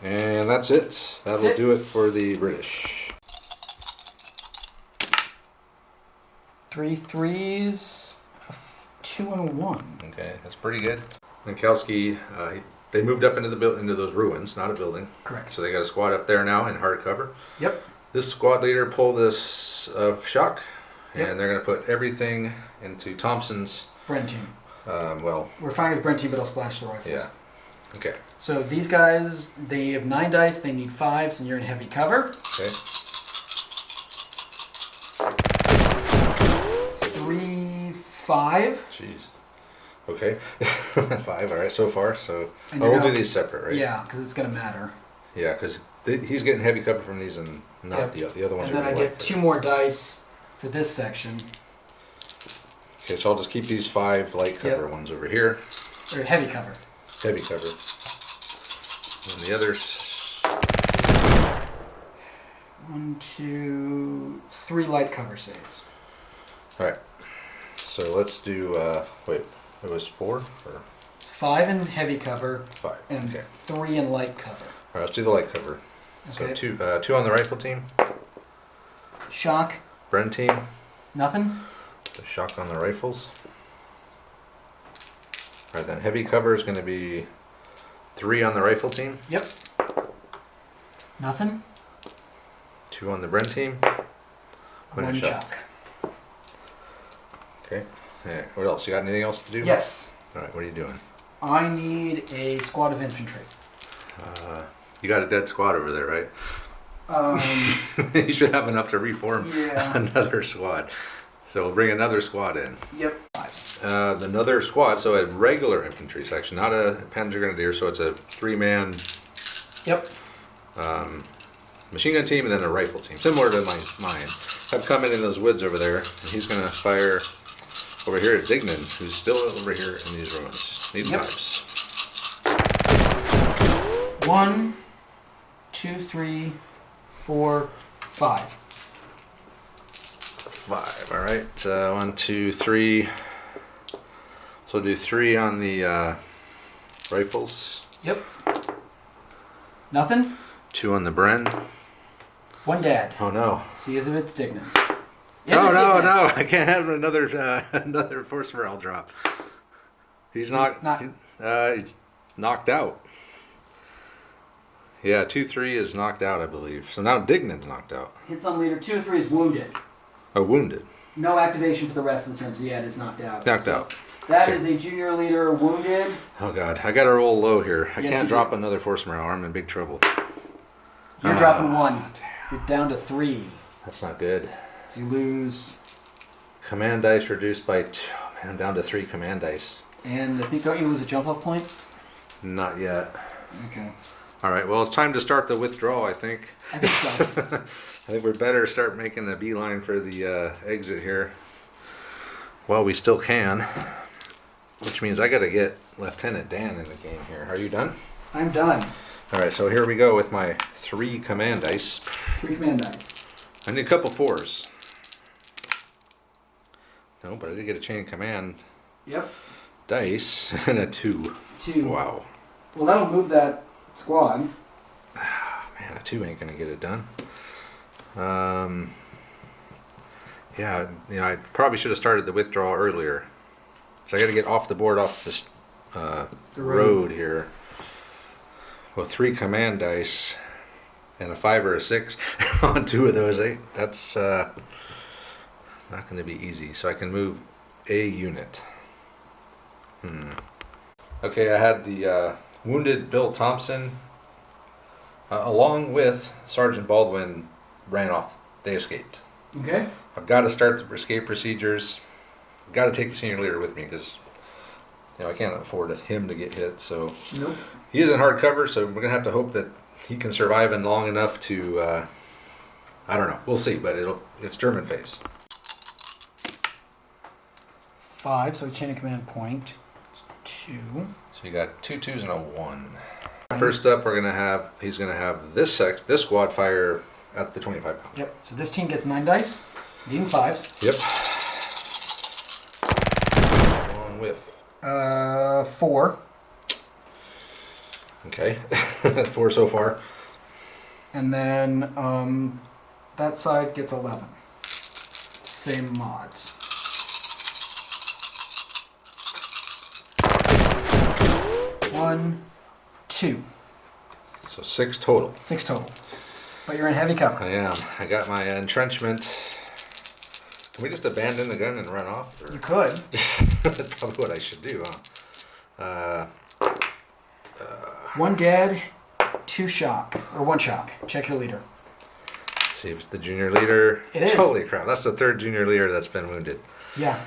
And that's it. That'll do it for the British. 3 3s, a 2 and a 1. Okay, that's pretty good. Minkowski, they moved up into into those ruins, not a building. Correct. So they got a squad up there now in hard cover. Yep. This squad leader pulled this shock, Yep. and they're going to put everything into Thompson's. Brent team. Well, We're fine with Brent team, but I'll splash the rifles. yeah. Okay. So these guys, they have 9 dice, they need 5s, and you're in heavy cover. Okay. 3, 5. Jeez. Okay. 5. All right. So far. So And we'll you're do not- these separate, right? Yeah, because it's going to matter. Yeah, because he's getting heavy cover from these, and not Yep. the other ones. And then are I gonna get 2 more dice for this section. Okay, so I'll just keep these 5 light cover Yep. ones over here. Or heavy cover. Heavy cover. And the others. 1, 2, 3 light cover saves. All right. So let's do. Wait, it was 4 or It's 5 in heavy cover 5. and Okay. 3 in light cover. All right, let's do the light cover. Okay. So two on the rifle team. Shock, Bren team. nothing. So shock on the rifles. All right, then heavy cover is going to be 3 on the rifle team. Yep. Nothing. 2 on the Bren team. One One shock. shock. Okay. Yeah, what else? You got anything else to do? Yes. All right, what are you doing? I need a squad of infantry. You got a dead squad over there, right? Um, You should have enough to reform Yeah. another squad. So we'll bring another squad in. yep. 5s. Another squad, so a regular infantry section, not a Panzer Grenadier, so it's a 3-man Yep. machine gun team and then a rifle team, similar to mine. I've come in those woods over there, and he's going to fire over here at Dignan, who's still over here in these ruins. Needs Yep. knives. 1, 2, 3, 4, 5. 5, all right. 1, 2, 3. So do 3 on the rifles. Yep. Nothing. 2 on the Bren. 1 dad. Oh no. See as if it's Dignan. No! I can't have another force morale drop. He's he's knocked out. Yeah, 2-3 is knocked out, I believe. So now Dignan's knocked out. Hits on leader 2, 3 is wounded. Oh, wounded. No activation for the rest of the turn, so yeah, it is knocked out. Knocked So out. That Okay. is a junior leader wounded. Oh god, I gotta roll low here. I Yes, can't you drop do. another force morale. I'm in big trouble. You're dropping 1. You're down to 3. That's not good. So you lose. Command dice reduced by 2. Oh, man, I'm down to 3 command dice. And I think, don't you lose a jump off point? Not yet. Okay. All right, well, it's time to start the withdrawal, I think. I think so. I think we're better start making a beeline for the exit here. Well, we still can. Which means I got to get Lieutenant Dan in the game here. Are you done? I'm done. All right, so here we go with my 3 command dice. 3 command dice. I need a couple 4s. No, but I did get a chain of command Yep. dice and a 2. 2. Wow. Well, that'll move that squad. Man, a 2 ain't gonna get it done. Yeah, I probably should have started the withdrawal earlier. So I got to get off the board, off this The road here. Well, 3 command dice and a 5 or a 6 on 2 of those. That's not going to be easy. So I can move a unit. Okay, I had the wounded Bill Thompson along with Sergeant Baldwin ran off. They escaped. Okay. I've got to start the escape procedures. I've got to take the senior leader with me because I can't afford him to get hit. So Nope. he is in hard cover, so we're gonna have to hope that he can survive in long enough to. I don't know. We'll see, but it's German phase. 5, so chain of command point. It's 2. So you got 2 2s and a 1. First up, he's gonna have this squad fire at the 25 pound. Yep. So this team gets 9 dice. Needing 5s. Yep. One whiff. 4. Okay. 4 so far. And then that side gets 11. Same mods. 1, 2. So 6 total. 6 total. But you're in heavy cover. I am. I got my entrenchment. Can we just abandon the gun and run off? Or? You could. That's probably what I should do, huh? 1 dead, 2 shock. Or 1 shock. Check your leader. See if it's the junior leader. It is. Holy crap, that's the 3rd junior leader that's been wounded. Yeah.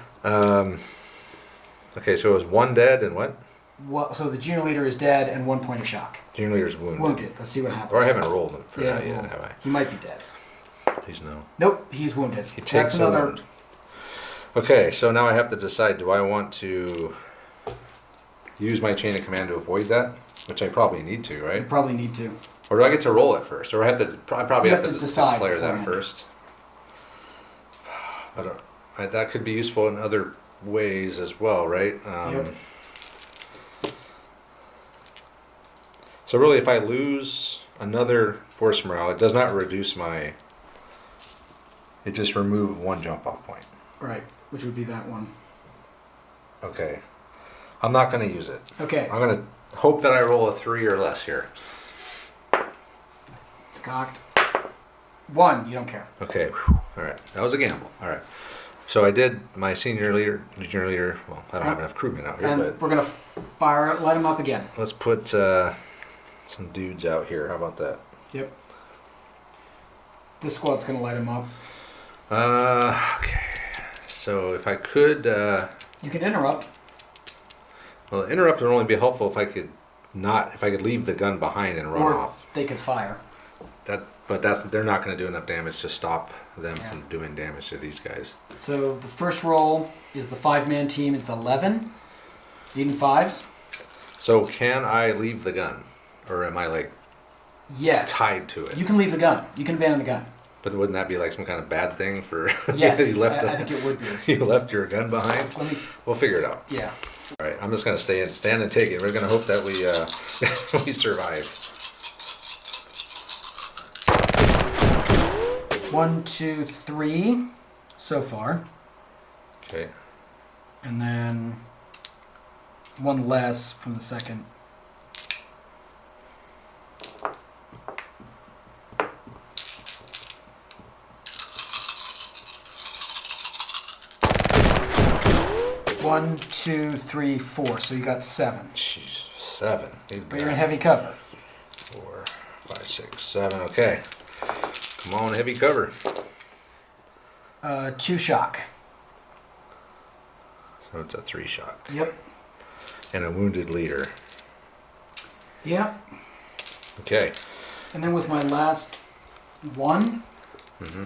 Okay, so it was 1 dead and what? Well, so the junior leader is dead and 1 point of shock. Junior leader's wounded. Wounded. Let's see what happens. Or I haven't rolled him for Yeah, that yet, well, have I? he might be dead. Please no. Nope, he's wounded. He That's takes another. wound. Okay, so now I have to decide, do I want to use my chain of command to avoid that? Which I probably need to, You right? probably need to. Or do I get to roll it first? Or I probably You have have to to decide declare that beforehand. first. But that could be useful in other ways as well, right? Yep. So really, if I lose another force morale, it does not reduce my. It just removed one jump off point. Right, which would be that one. Okay. I'm not going to use it. Okay. I'm going to hope that I roll a 3 or less here. It's cocked. 1, you don't care. Okay. Whew. All right. That was a gamble. All right. So I did my senior leader, junior leader. Well, I don't have enough crewmen out here, And but we're going to fire, light them up again. let's put some dudes out here. How about that? Yep. This squad's going to light them up. Okay. So if I could, You can interrupt. well, interrupt would only be helpful if I could leave the gun behind and run Or off. they could fire. But they're not going to do enough damage to stop them Yeah. from doing damage to these guys. So the first roll is the 5-man team. It's 11. Needing 5s. So can I leave the gun, or am I like Yes. tied to it? You can leave the gun. You can abandon the gun. But wouldn't that be like some kind of bad thing for? Yes, you left I think it would be. You left your gun behind. Let me. We'll figure it out. Yeah. All right, I'm just gonna stand and take it. We're gonna hope that we we survive. 1, 2, 3 so far, Okay. and then 1 less from the second. One, 2, 3, 4. So you got 7. Jeez, 7. But you're in heavy cover. 4, 5, 6, 7. Okay. Come on, heavy cover. 2 shock. So it's a 3 shot. Yep. And a wounded leader. Yep. Okay. And then with my last 1, Mm-hmm.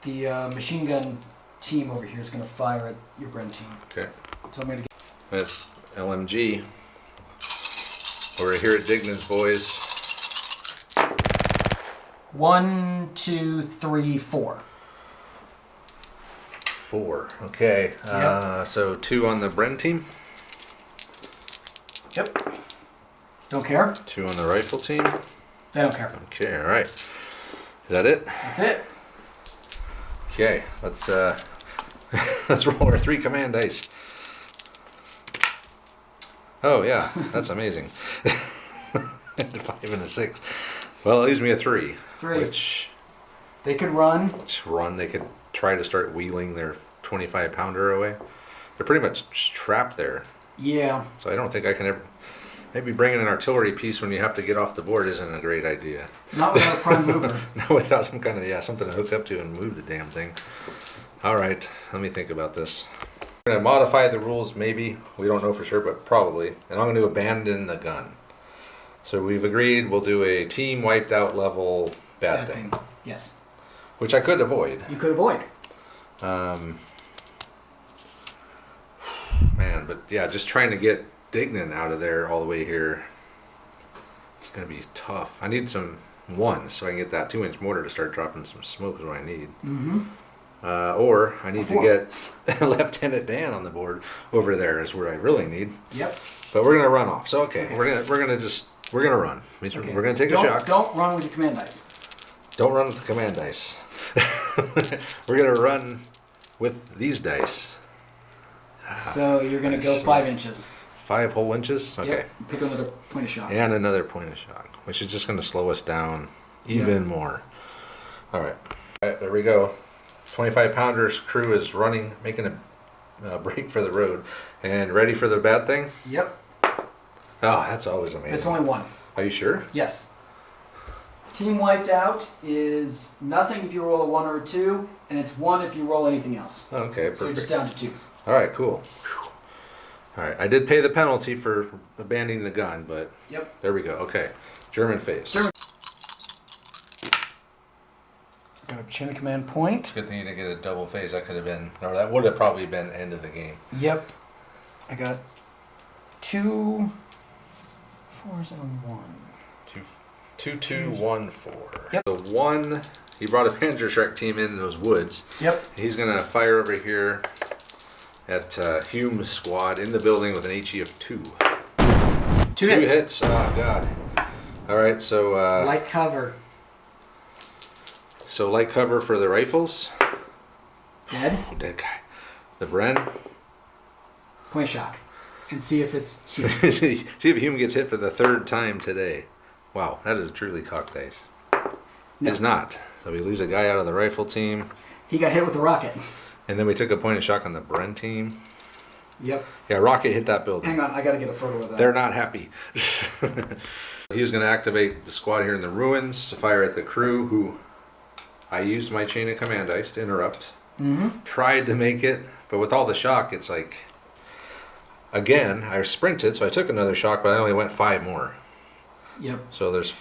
the machine gun team over here is going to fire at your Bren team. Okay. So I'm going to get. That's LMG. We're here at Dignan's, boys. 1, 2, 3, 4. 4. Okay. So 2 on the Bren team. Yep. Don't care. 2 on the rifle team. They don't care. Okay. All right. Is that it? That's it. Okay. Let's let's roll our 3 command dice. Oh yeah, that's amazing. 5 and a 6. Well, it leaves me a 3. 3. Which They could run. they could try to start wheeling their 25-pounder away. They're pretty much trapped there. Yeah. So I don't think I can ever. Maybe bringing an artillery piece when you have to get off the board isn't a great idea. Not without a prime mover. Not without some kind of something to hook up to and move the damn thing. All right, let me think about this. We're gonna modify the rules, maybe. We don't know for sure, but probably. And I'm gonna abandon the gun. So we've agreed we'll do a team wiped out level bad thing, Yes. which I could avoid. You could avoid. Man, but yeah, just trying to get Dignan out of there all the way here. It's gonna be tough. I need some 1 so I can get that 2-inch mortar to start dropping some smoke is what I need. Mm-hmm. Or I need to 4. get Lieutenant Dan on the board over there is where I really need. Yep. But we're gonna run off. So okay. Okay. we're gonna run. Means Okay. we're gonna take a Don't- shot. Don't run with your command dice. Don't run with the command dice. We're gonna run with these dice. So you're going to go 5 inches. 5 whole inches. Okay. Yep. Pick another point of shot. And another point of shock, which is just going to slow us down even more. All right. All right, there we go. 25-pounders crew is running, making a break for the road, and ready for the bad thing. Yep. Oh, that's always amazing. It's only 1. Are you sure? Yes. Team wiped out is nothing if you roll a 1 or a 2, and it's 1 if you roll anything else. Okay, So you're just perfect. down to 2. All right, cool. Whew. All right, I did pay the penalty for abandoning the gun, but Yep. there we go. Okay, German face. German. Got a chain of command point. Good thing you didn't get a double phase. That could have been, or that would have probably been end of the game. Yep. I got 2 4s and a 1. 2-2-1-4. Yep. So 1, he brought a Panzerschreck team in those woods. Yep. He's gonna fire over here at Hume's squad in the building with an HE of 2. 2 hits. 2 hits. Oh god. All right, so Light cover. so light cover for the rifles. Dead. Oh, dead guy. The Bren. Point shock. And see if it's human. See if a human gets hit for the third time today. Wow, that is truly cocked dice. No. It's not. So we lose a guy out of the rifle team. He got hit with the rocket. And then we took a point of shock on the Bren team. Yep. Yeah, rocket hit that building. Hang on, I gotta get a photo of that. They're not happy. He was going to activate the squad here in the ruins to fire at the crew, who I used my chain of command dice to interrupt. Mm-hmm. Tried to make it, but with all the shock, it's like, again, I sprinted, so I took another shock, but I only went 5 more. Yep. So there's,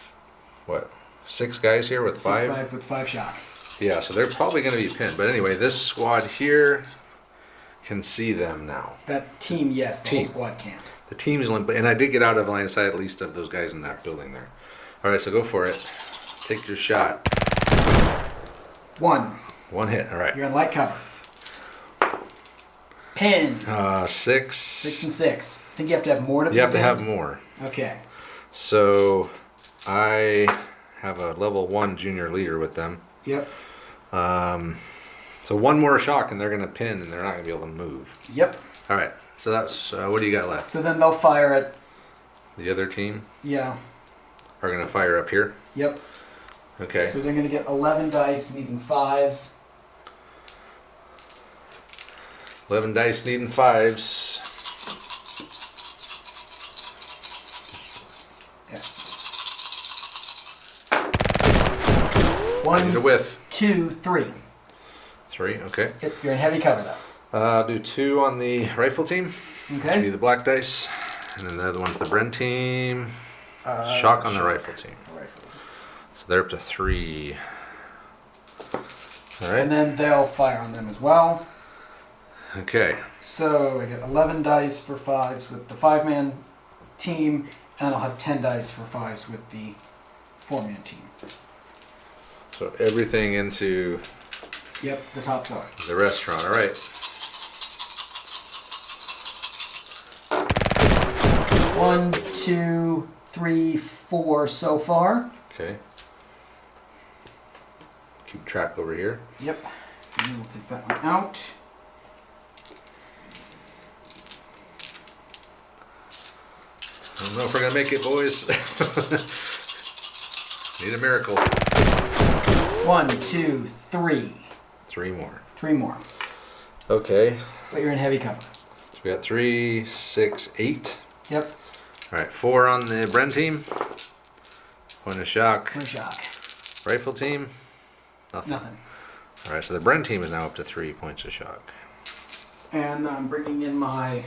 what, 6 guys here with 5? 6-5 with 5 shock. Yeah, so they're probably going to be pinned. But anyway, this squad here can see them now. That team, yes. The Team. whole squad can't. The team's limp, and I did get out of line of sight at least of those guys in that building there. All right, so go for it. Take your shot. 1. 1 hit. All right. You're in light cover. Pin. 6. 6 and 6. I think you have to have more to be You have to pinned? have more. Okay. So I have a level 1 junior leader with them. Yep. So 1 more shock and they're going to pin and they're not going to be able to move. Yep. All right. So that's what do you got left? So then they'll fire at, The other team yeah. are going to fire up here. Yep. Okay. So they're going to get 11 dice, needing 5s. 11 dice needing 5s. Yeah. I need a 1, whiff. 2, 3. 3. Okay. Yep, you're in heavy cover though. I'll do 2 on the rifle team. Okay. Be the black dice, and then the other one for the Bren team. Shock on the rifle team. Rifles. So they're up to 3. All right. And then they'll fire on them as well. Okay. So I get 11 dice for 5s with the 5-man team, and I'll have 10 dice for 5s with the 4-man team. So everything into Yep, the top 4. the restaurant. All right. 1, 2, 3, 4 so far. Okay. Keep track over here. Yep. And we'll take that one out. I don't know if we're gonna make it, boys. Need a miracle. 1, 2, 3. 3 more. 3 more. Okay. But you're in heavy cover. So we got 3, 6, 8. Yep. All right. 4 on the Bren team. Point of shock. No shock. Rifle team. Nothing. Nothing. All right. So the Bren team is now up to 3 points of shock. And I'm bringing in my...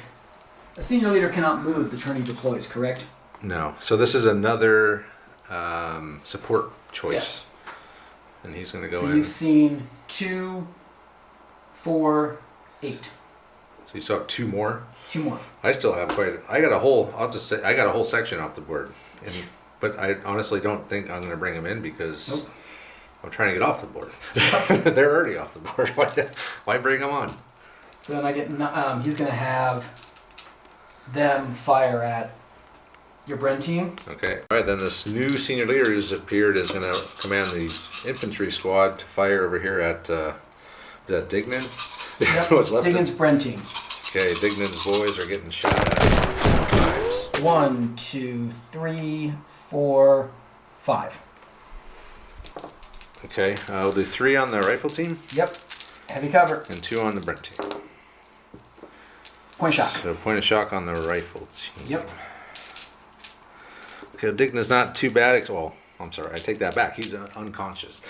A senior leader cannot move the turn he deploys, correct? No. So this is another support choice. Yes. And he's gonna go So in. you've seen 2, 4, 8. So you still have 2 more. 2 more. I still have I got a whole. I'll just say I got a whole section off the board, but I honestly don't think I'm going to bring them in because Nope. I'm trying to get off the board. They're already off the board. Why bring them on? So then I get, he's going to have them fire at your Bren team. Okay. All right. Then this new senior leader who's appeared is going to command the infantry squad to fire over here at is that Dignan? Yep. What's left? Diggins' Bren team. Okay. Dignan's boys are getting shot at. 5s. 1, 2, 3, 4, 5. Okay. I'll do 3 on the rifle team Yep. Heavy cover. and 2 on the Brent team. Point shock. So point of shock on the rifle team. Yep. Okay, Dignan's not too bad. Well, I'm sorry, I take that back. He's unconscious.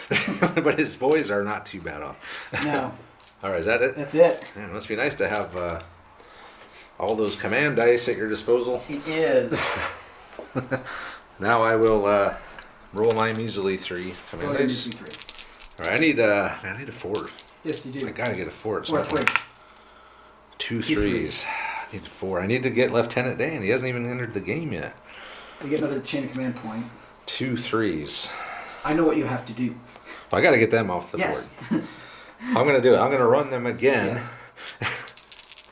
But his boys are not too bad off. No, All right, is that it? that's it. Man, it must be nice to have all those command dice at your disposal. It is. Now I will roll my measly 3 command Go ahead and dice. do 3. All right, I need a 4. Yes, you do. I gotta get a 4. Or 3. 2 Two 3s. I need 4. I need to get Lieutenant Dan. He hasn't even entered the game yet. You get another chain of command point. 2 3s. I know what you have to do. Well, I got to get them off the Yes. board. I'm going to do it. I'm going to run them again. Yes.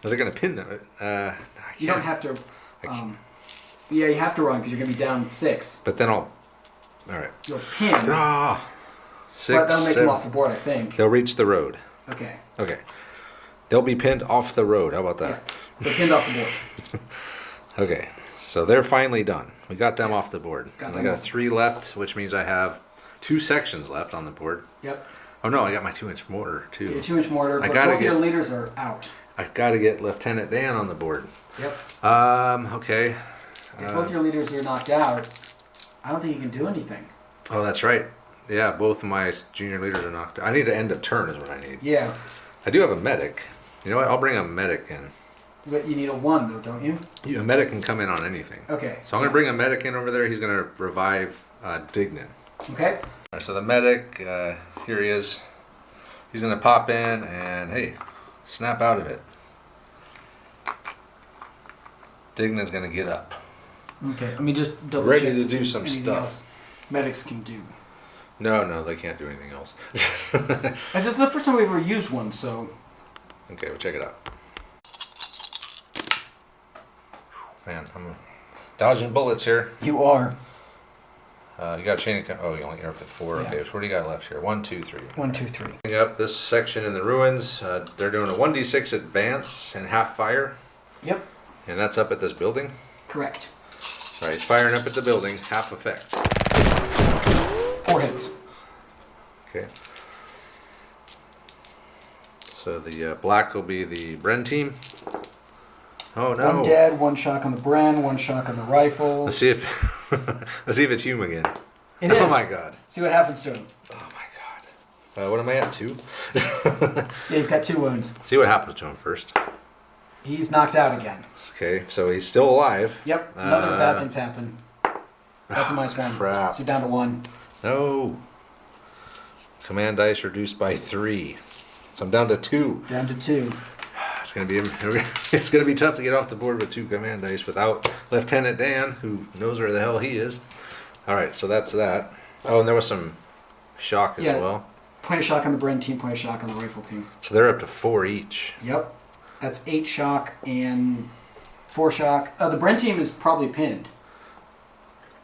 They're going to pin them. You don't have to. Yeah, you have to run because you're going to be down 6. But then I'll All right. You'll pin, Ah, but 6, that'll make 7. them off the board, I think. They'll reach the road. Okay. Okay. They'll be pinned off the road. How about Yeah. that? They're pinned off the board. Okay. So they're finally done. We got them off the board. Got And them I got off. 3 left, which means I have 2 sections left on the board. Yep. Oh no, I got my 2-inch mortar too. Your 2-inch mortar, I but gotta both your get- leaders are out. I gotta get Lieutenant Dan on the board. Yep. Okay. If both your leaders are knocked out, I don't think you can do anything. Oh, that's right. Yeah, both of my junior leaders are knocked out. I need to end a turn is what I need. Yeah. I do have a medic. You know what? I'll bring a medic in. But you need a 1, though, don't you? A medic can come in on anything. Okay. So I'm going to bring a medic in over there. He's going to revive Dignan. Okay. All right, so the medic, here he is. He's going to pop in and, hey, snap out of it. Dignan's going to get up. Okay. Let me just double Ready check to see do if some anything stuff. else medics can do. No, they can't do anything else. That's just the first time we ever used one, so. Okay, we'll check it out. Man, I'm dodging bullets here. You are. You got a chain of... Oh, you only have 4. Yeah. Okay, so what do you got left here? 1, 2, 3. 1, 2, 3. Picking up this section in the ruins. They're doing a 1d6 advance and half fire. Yep. And that's up at this building. Correct. All right, he's firing up at the building. Half effect. 4 hits. Okay. So the black will be the Bren team. Oh no! 1 dead, 1 shock on the Bren, 1 shock on the rifle. Let's see if let's see if it's Hume again. It Oh is. my god! See what happens to him. Oh my god! What am I at? 2. Yeah, he's got 2 wounds. See what happens to him first. He's knocked out again. Okay, so he's still alive. Yep. Another bad thing's happened. That's a -1. Crap. So you're down to 1. No. Command dice reduced by 3. So I'm down to 2. Down to 2. It's gonna be tough to get off the board with 2 command dice without Lieutenant Dan, who knows where the hell he is. All right, so that's that. Oh, and there was some shock as Yeah. well. Point of shock on the Bren team, point of shock on the rifle team. So they're up to 4 each. Yep. That's 8 shock and 4 shock. The Bren team is probably pinned.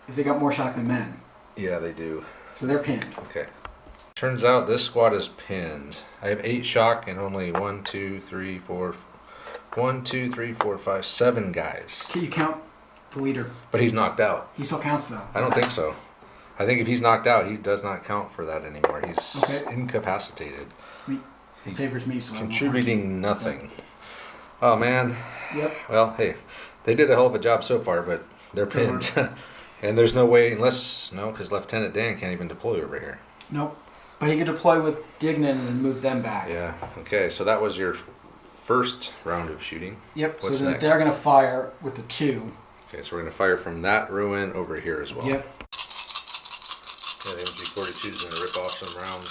If they got more shock than men. Yeah, they do. So they're pinned. Okay. Turns out this squad is pinned. I have 8 shock and only 1, 2, 3, 4, 7 guys. Can you count the leader? But he's knocked out. He still counts though. I don't think so. I think if he's knocked out, he does not count for that anymore. He's Okay. incapacitated. It favors me, so I won't Contributing nothing. Oh man. argue. Yep. Well, hey, they did a hell of a job so far, but they're pinned. And there's no way, because Lieutenant Dan can't even deploy over here. Nope. But he could deploy with Dignan and then move them back. Yeah, okay, so that was your first round of shooting. Yep. What's so then next? they're going to fire with the 2. Okay, so we're going to fire from that ruin over here as well. Yep. Yeah, the MG42 is going to rip off some rounds.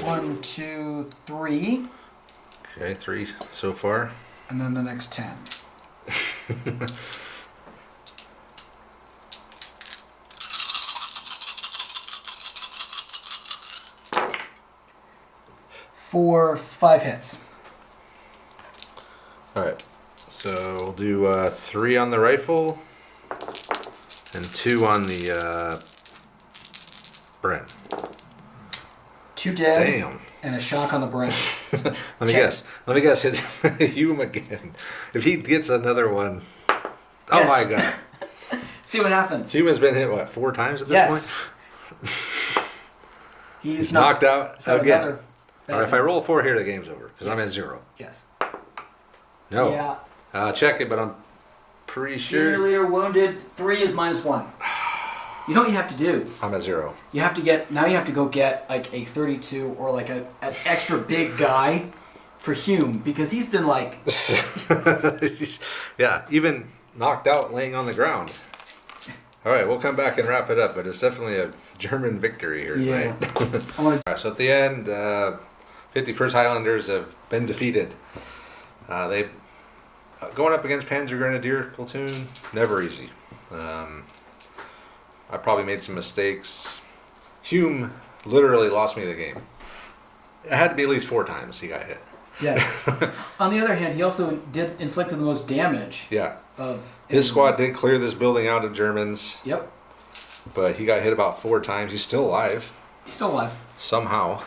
1, 2, 3, Okay, 3 so far. and then the next 10. For 5 hits. Alright, so we'll do 3 on the rifle and 2 on the Bren. 2 dead. Damn. And a shock on the Bren. Let me Check. guess. Hit Hume again. If he gets another one. Oh Yes. my god. See what happens. Hume has been hit, what, 4 times at this Yes. point? He's knocked out So again. another Alright, if I roll 4 here, the game's over. Because I'm at 0. Yes. No. Yeah. Check it, but I'm pretty Junior sure leader wounded. 3 is -1. You know what you have to do? I'm at 0. You have to go get like a 32 or like an extra big guy for Hume because he's been like Yeah, even knocked out laying on the ground. Alright, we'll come back and wrap it up, but it's definitely a German victory here Yeah. tonight. I want to Alright, so at the end, 51st Highlanders have been defeated. They going up against Panzer Grenadier platoon, never easy. I probably made some mistakes. Hume literally lost me the game. It had to be at least 4 times he got hit. Yeah. On the other hand, he also inflicted the most damage Yeah. of His squad did clear this building out of Germans. Yep. but he got hit about 4 times. He's still alive He's still alive. somehow.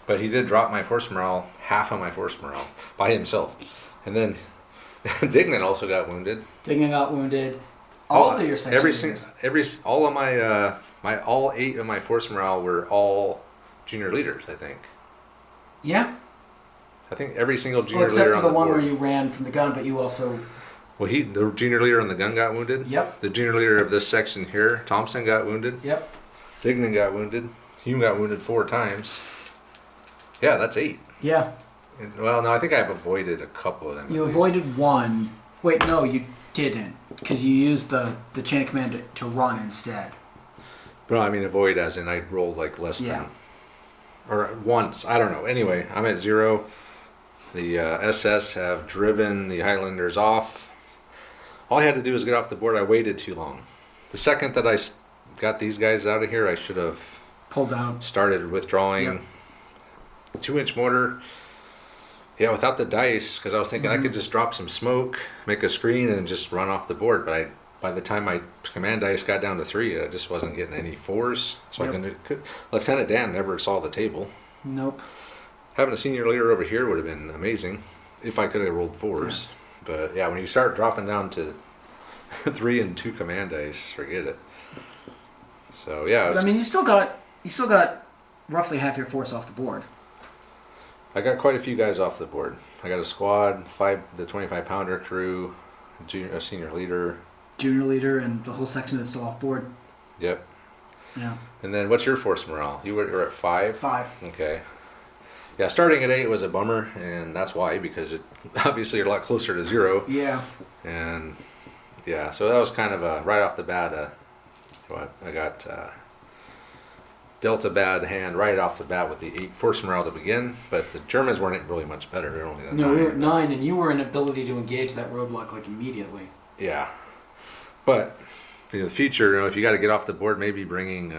But he did drop my force morale, half of my force morale, by himself. And then Dignan also got wounded. Dignan got wounded. All of your section leaders. All of my all 8 of my force morale were all junior leaders, I think. Yeah. I think every single junior Well, except leader for on the the one board. where you ran from the gun, but you also... Well, the junior leader on the gun got wounded. Yep. The junior leader of this section here, Thompson, got wounded. Yep. Dignan got wounded. Hume got wounded 4 times. Yeah, that's 8. Yeah. And, well, no, I think I've avoided a couple of them. You at least. avoided one. Wait, no, you didn't. Because you used the chain of command to run instead. No, I mean avoid as in I rolled like less Yeah. than. Or once. I don't know. Anyway, I'm at 0. The SS have driven the Highlanders off. All I had to do was get off the board. I waited too long. The second that I got these guys out of here, I should have Pulled out. started withdrawing. Yep. 2-inch mortar. Yeah, without the dice, because I was thinking I could just drop some smoke, make a screen, and just run off the board. But by the time my command dice got down to 3, I just wasn't getting any 4s. So Lieutenant Dan never saw the table. Nope. Having a senior leader over here would have been amazing if I could have rolled 4s. Yeah. But yeah, when you start dropping down to 3 and 2 command dice, forget it. So yeah, But I mean, you still got roughly half your force off the board. I got quite a few guys off the board. I got a squad, the 25-pounder crew, a senior leader. Junior leader and the whole section that's still off board. Yep. Yeah. And then what's your force morale? You were at 5? 5. Okay. Yeah, starting at 8 was a bummer, and that's why, because it obviously you're a lot closer to 0. Yeah. And yeah, so that was kind of a right off the bat. I got dealt a bad hand right off the bat with the 8 force morale to begin, but the Germans weren't really much better. They were only No, we were at 9, and you were an ability to engage that roadblock like immediately. Yeah, but for the future, if you got to get off the board, maybe bringing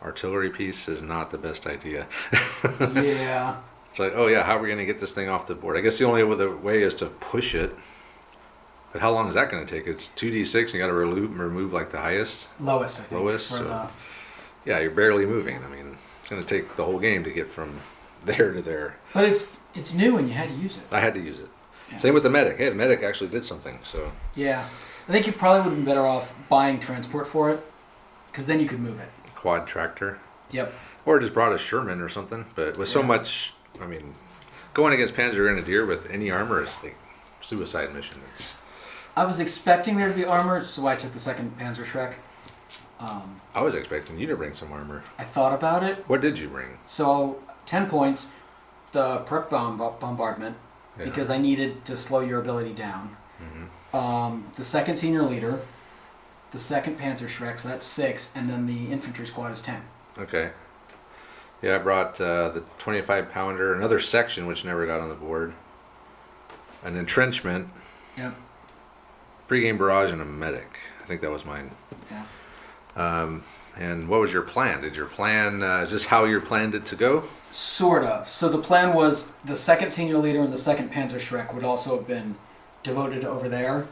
artillery piece is not the best idea. Yeah. It's like, oh yeah, how are we going to get this thing off the board? I guess the only other way is to push it. But how long is that going to take? It's 2d6. You got to remove like the highest. Lowest, I think. Lowest, For so- Yeah, you're barely moving. I mean, it's going to take the whole game to get from there to there. But it's new and you had to use it. I had to use it. Yeah. Same with the medic. Hey, the medic actually did something. So Yeah. I think you probably would have been better off buying transport for it, because then you could move it. quad tractor, Yep. or just brought a Sherman or something. But with so Yeah. much, I mean, going against Panzer Grenadier with any armor is like suicide mission. I was expecting there to be armor, so I took the second Panzer Shrek. I was expecting you to bring some armor. I thought about it. What did you bring? So 10 points, the perk bombardment, Yeah. because I needed to slow your ability down. The second senior leader, the second Panzer Shrek, so that's 6, and then the infantry squad is 10. Okay. Yeah, I brought the 25-pounder, another section which never got on the board, an entrenchment, Yep. pregame barrage, and a medic. I think that was mine. Yeah. And what was your plan? Did your plan, is this how you planned it to go? Sort of. So the plan was the second senior leader and the second Panzer Shrek would also have been devoted over there.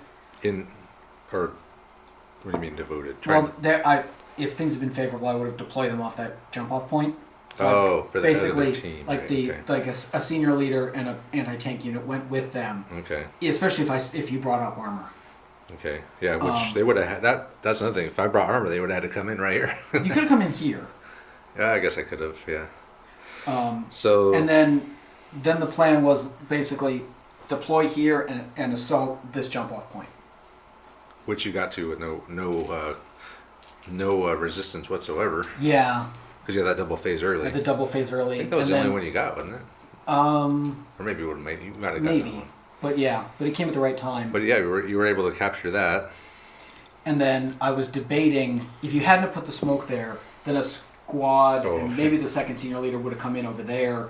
Or what do you mean devoted? Well, if things had been favorable, I would have deployed them off that jump-off point. So for the head of basically, the team. like right, like a senior leader and an anti-tank unit went with them, okay. especially if you brought up armor. Okay. Yeah, which they would have had. That's another thing. If I brought armor, they would have had to come in right here. You could have come in here. Yeah, I guess I could have. Yeah. Um, So. And then the plan was basically deploy here and assault this jump-off point. Which you got to with no resistance whatsoever, Yeah, because you had that double phase early. at the double phase early. I think that was and the then, only one you got, wasn't it? Or maybe you would have made. You might have got that maybe, one. but it came at the right time. But yeah, you were able to capture that. And then I was debating, if you hadn't have put the smoke there, then a squad and maybe the second senior leader would have come in over there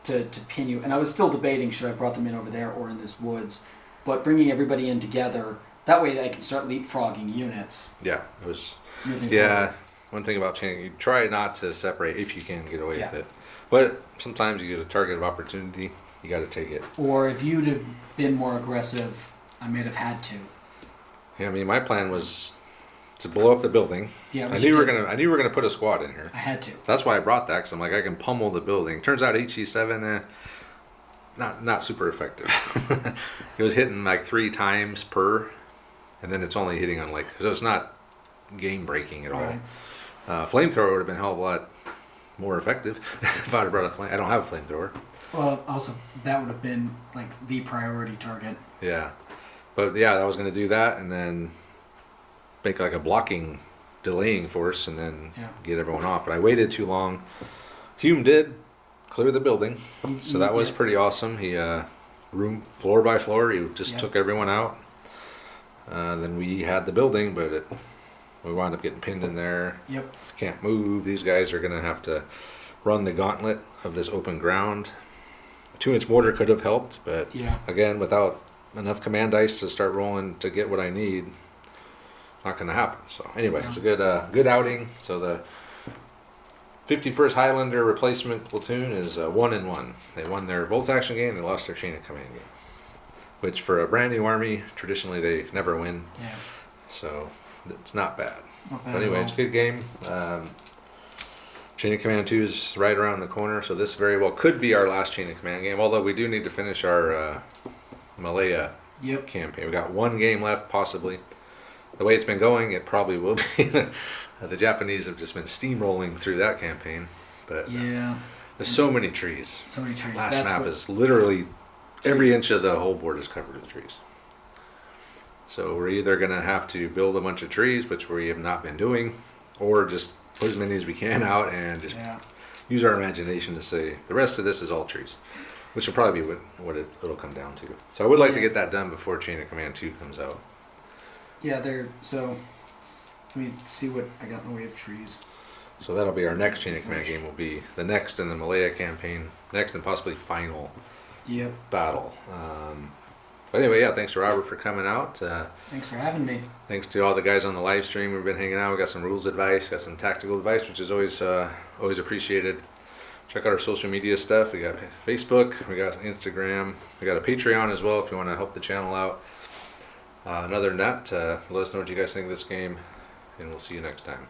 to pin you. And I was still debating, should I have brought them in over there or in this woods? But bringing everybody in together, that way I can start leapfrogging units. Yeah, it was. Moving Yeah, forward. one thing about changing, you try not to separate if you can get away Yeah. with it. But sometimes you get a target of opportunity, you got to take it. Or if you'd have been more aggressive, I may have had to. Yeah, I mean, my plan was to blow up the building. Yeah, I knew we were gonna put a squad in here. I had to. That's why I brought that, because I'm like, I can pummel the building. Turns out HE7, not super effective. It was hitting like 3 times per, and then it's only hitting on like, so it's not game breaking at all. Right. Flamethrower would have been a hell of a lot more effective if I'd have brought a flame. I don't have a flamethrower. Well, also that would have been like the priority target. Yeah, but yeah, I was gonna do that and then make like a blocking, delaying force, and then get everyone off. But I waited too long. Hume did clear the building, so that was pretty awesome. He room floor by floor, he just took everyone out. Then we had the building, but we wound up getting pinned in there. Yep. Can't move. These guys are gonna have to run the gauntlet of this open ground. A 2-inch mortar could have helped, but again, without enough command dice to start rolling to get what I need, not gonna happen. So anyway, it's a good outing. So the 51st Highlander replacement platoon is 1-1. They won their bolt action game. They lost their chain of command game, which for a brand new army, traditionally they never win. Yeah. So it's not bad. Not bad But anyway, at it's a all. good game. Chain of Command 2 is right around the corner, so this very well could be our last Chain of Command game, although we do need to finish our Malaya campaign. We got 1 game left, possibly. The way it's been going, it probably will be. The Japanese have just been steamrolling through that campaign, but there's so many trees. So many trees. Last map is literally every inch of the whole board is covered with trees. So we're either going to have to build a bunch of trees, which we have not been doing, or just put as many as we can out and just use our imagination to say the rest of this is all trees, which will probably be what it'll come down to. So I would like to get that done before Chain of Command 2 comes out. Yeah, so let me see what I got in the way of trees. So that'll be our next Chain of Command game. Will be the next in the Malaya campaign, next and possibly final battle. But anyway, thanks to Robert for coming out. Thanks for having me. Thanks to all the guys on the live stream. We've been hanging out. We got some rules advice, got some tactical advice, which is always appreciated. Check out our social media stuff. We got Facebook, we got Instagram, we got a Patreon as well if you want to help the channel out. And other than that, let us know what you guys think of this game, and we'll see you next time.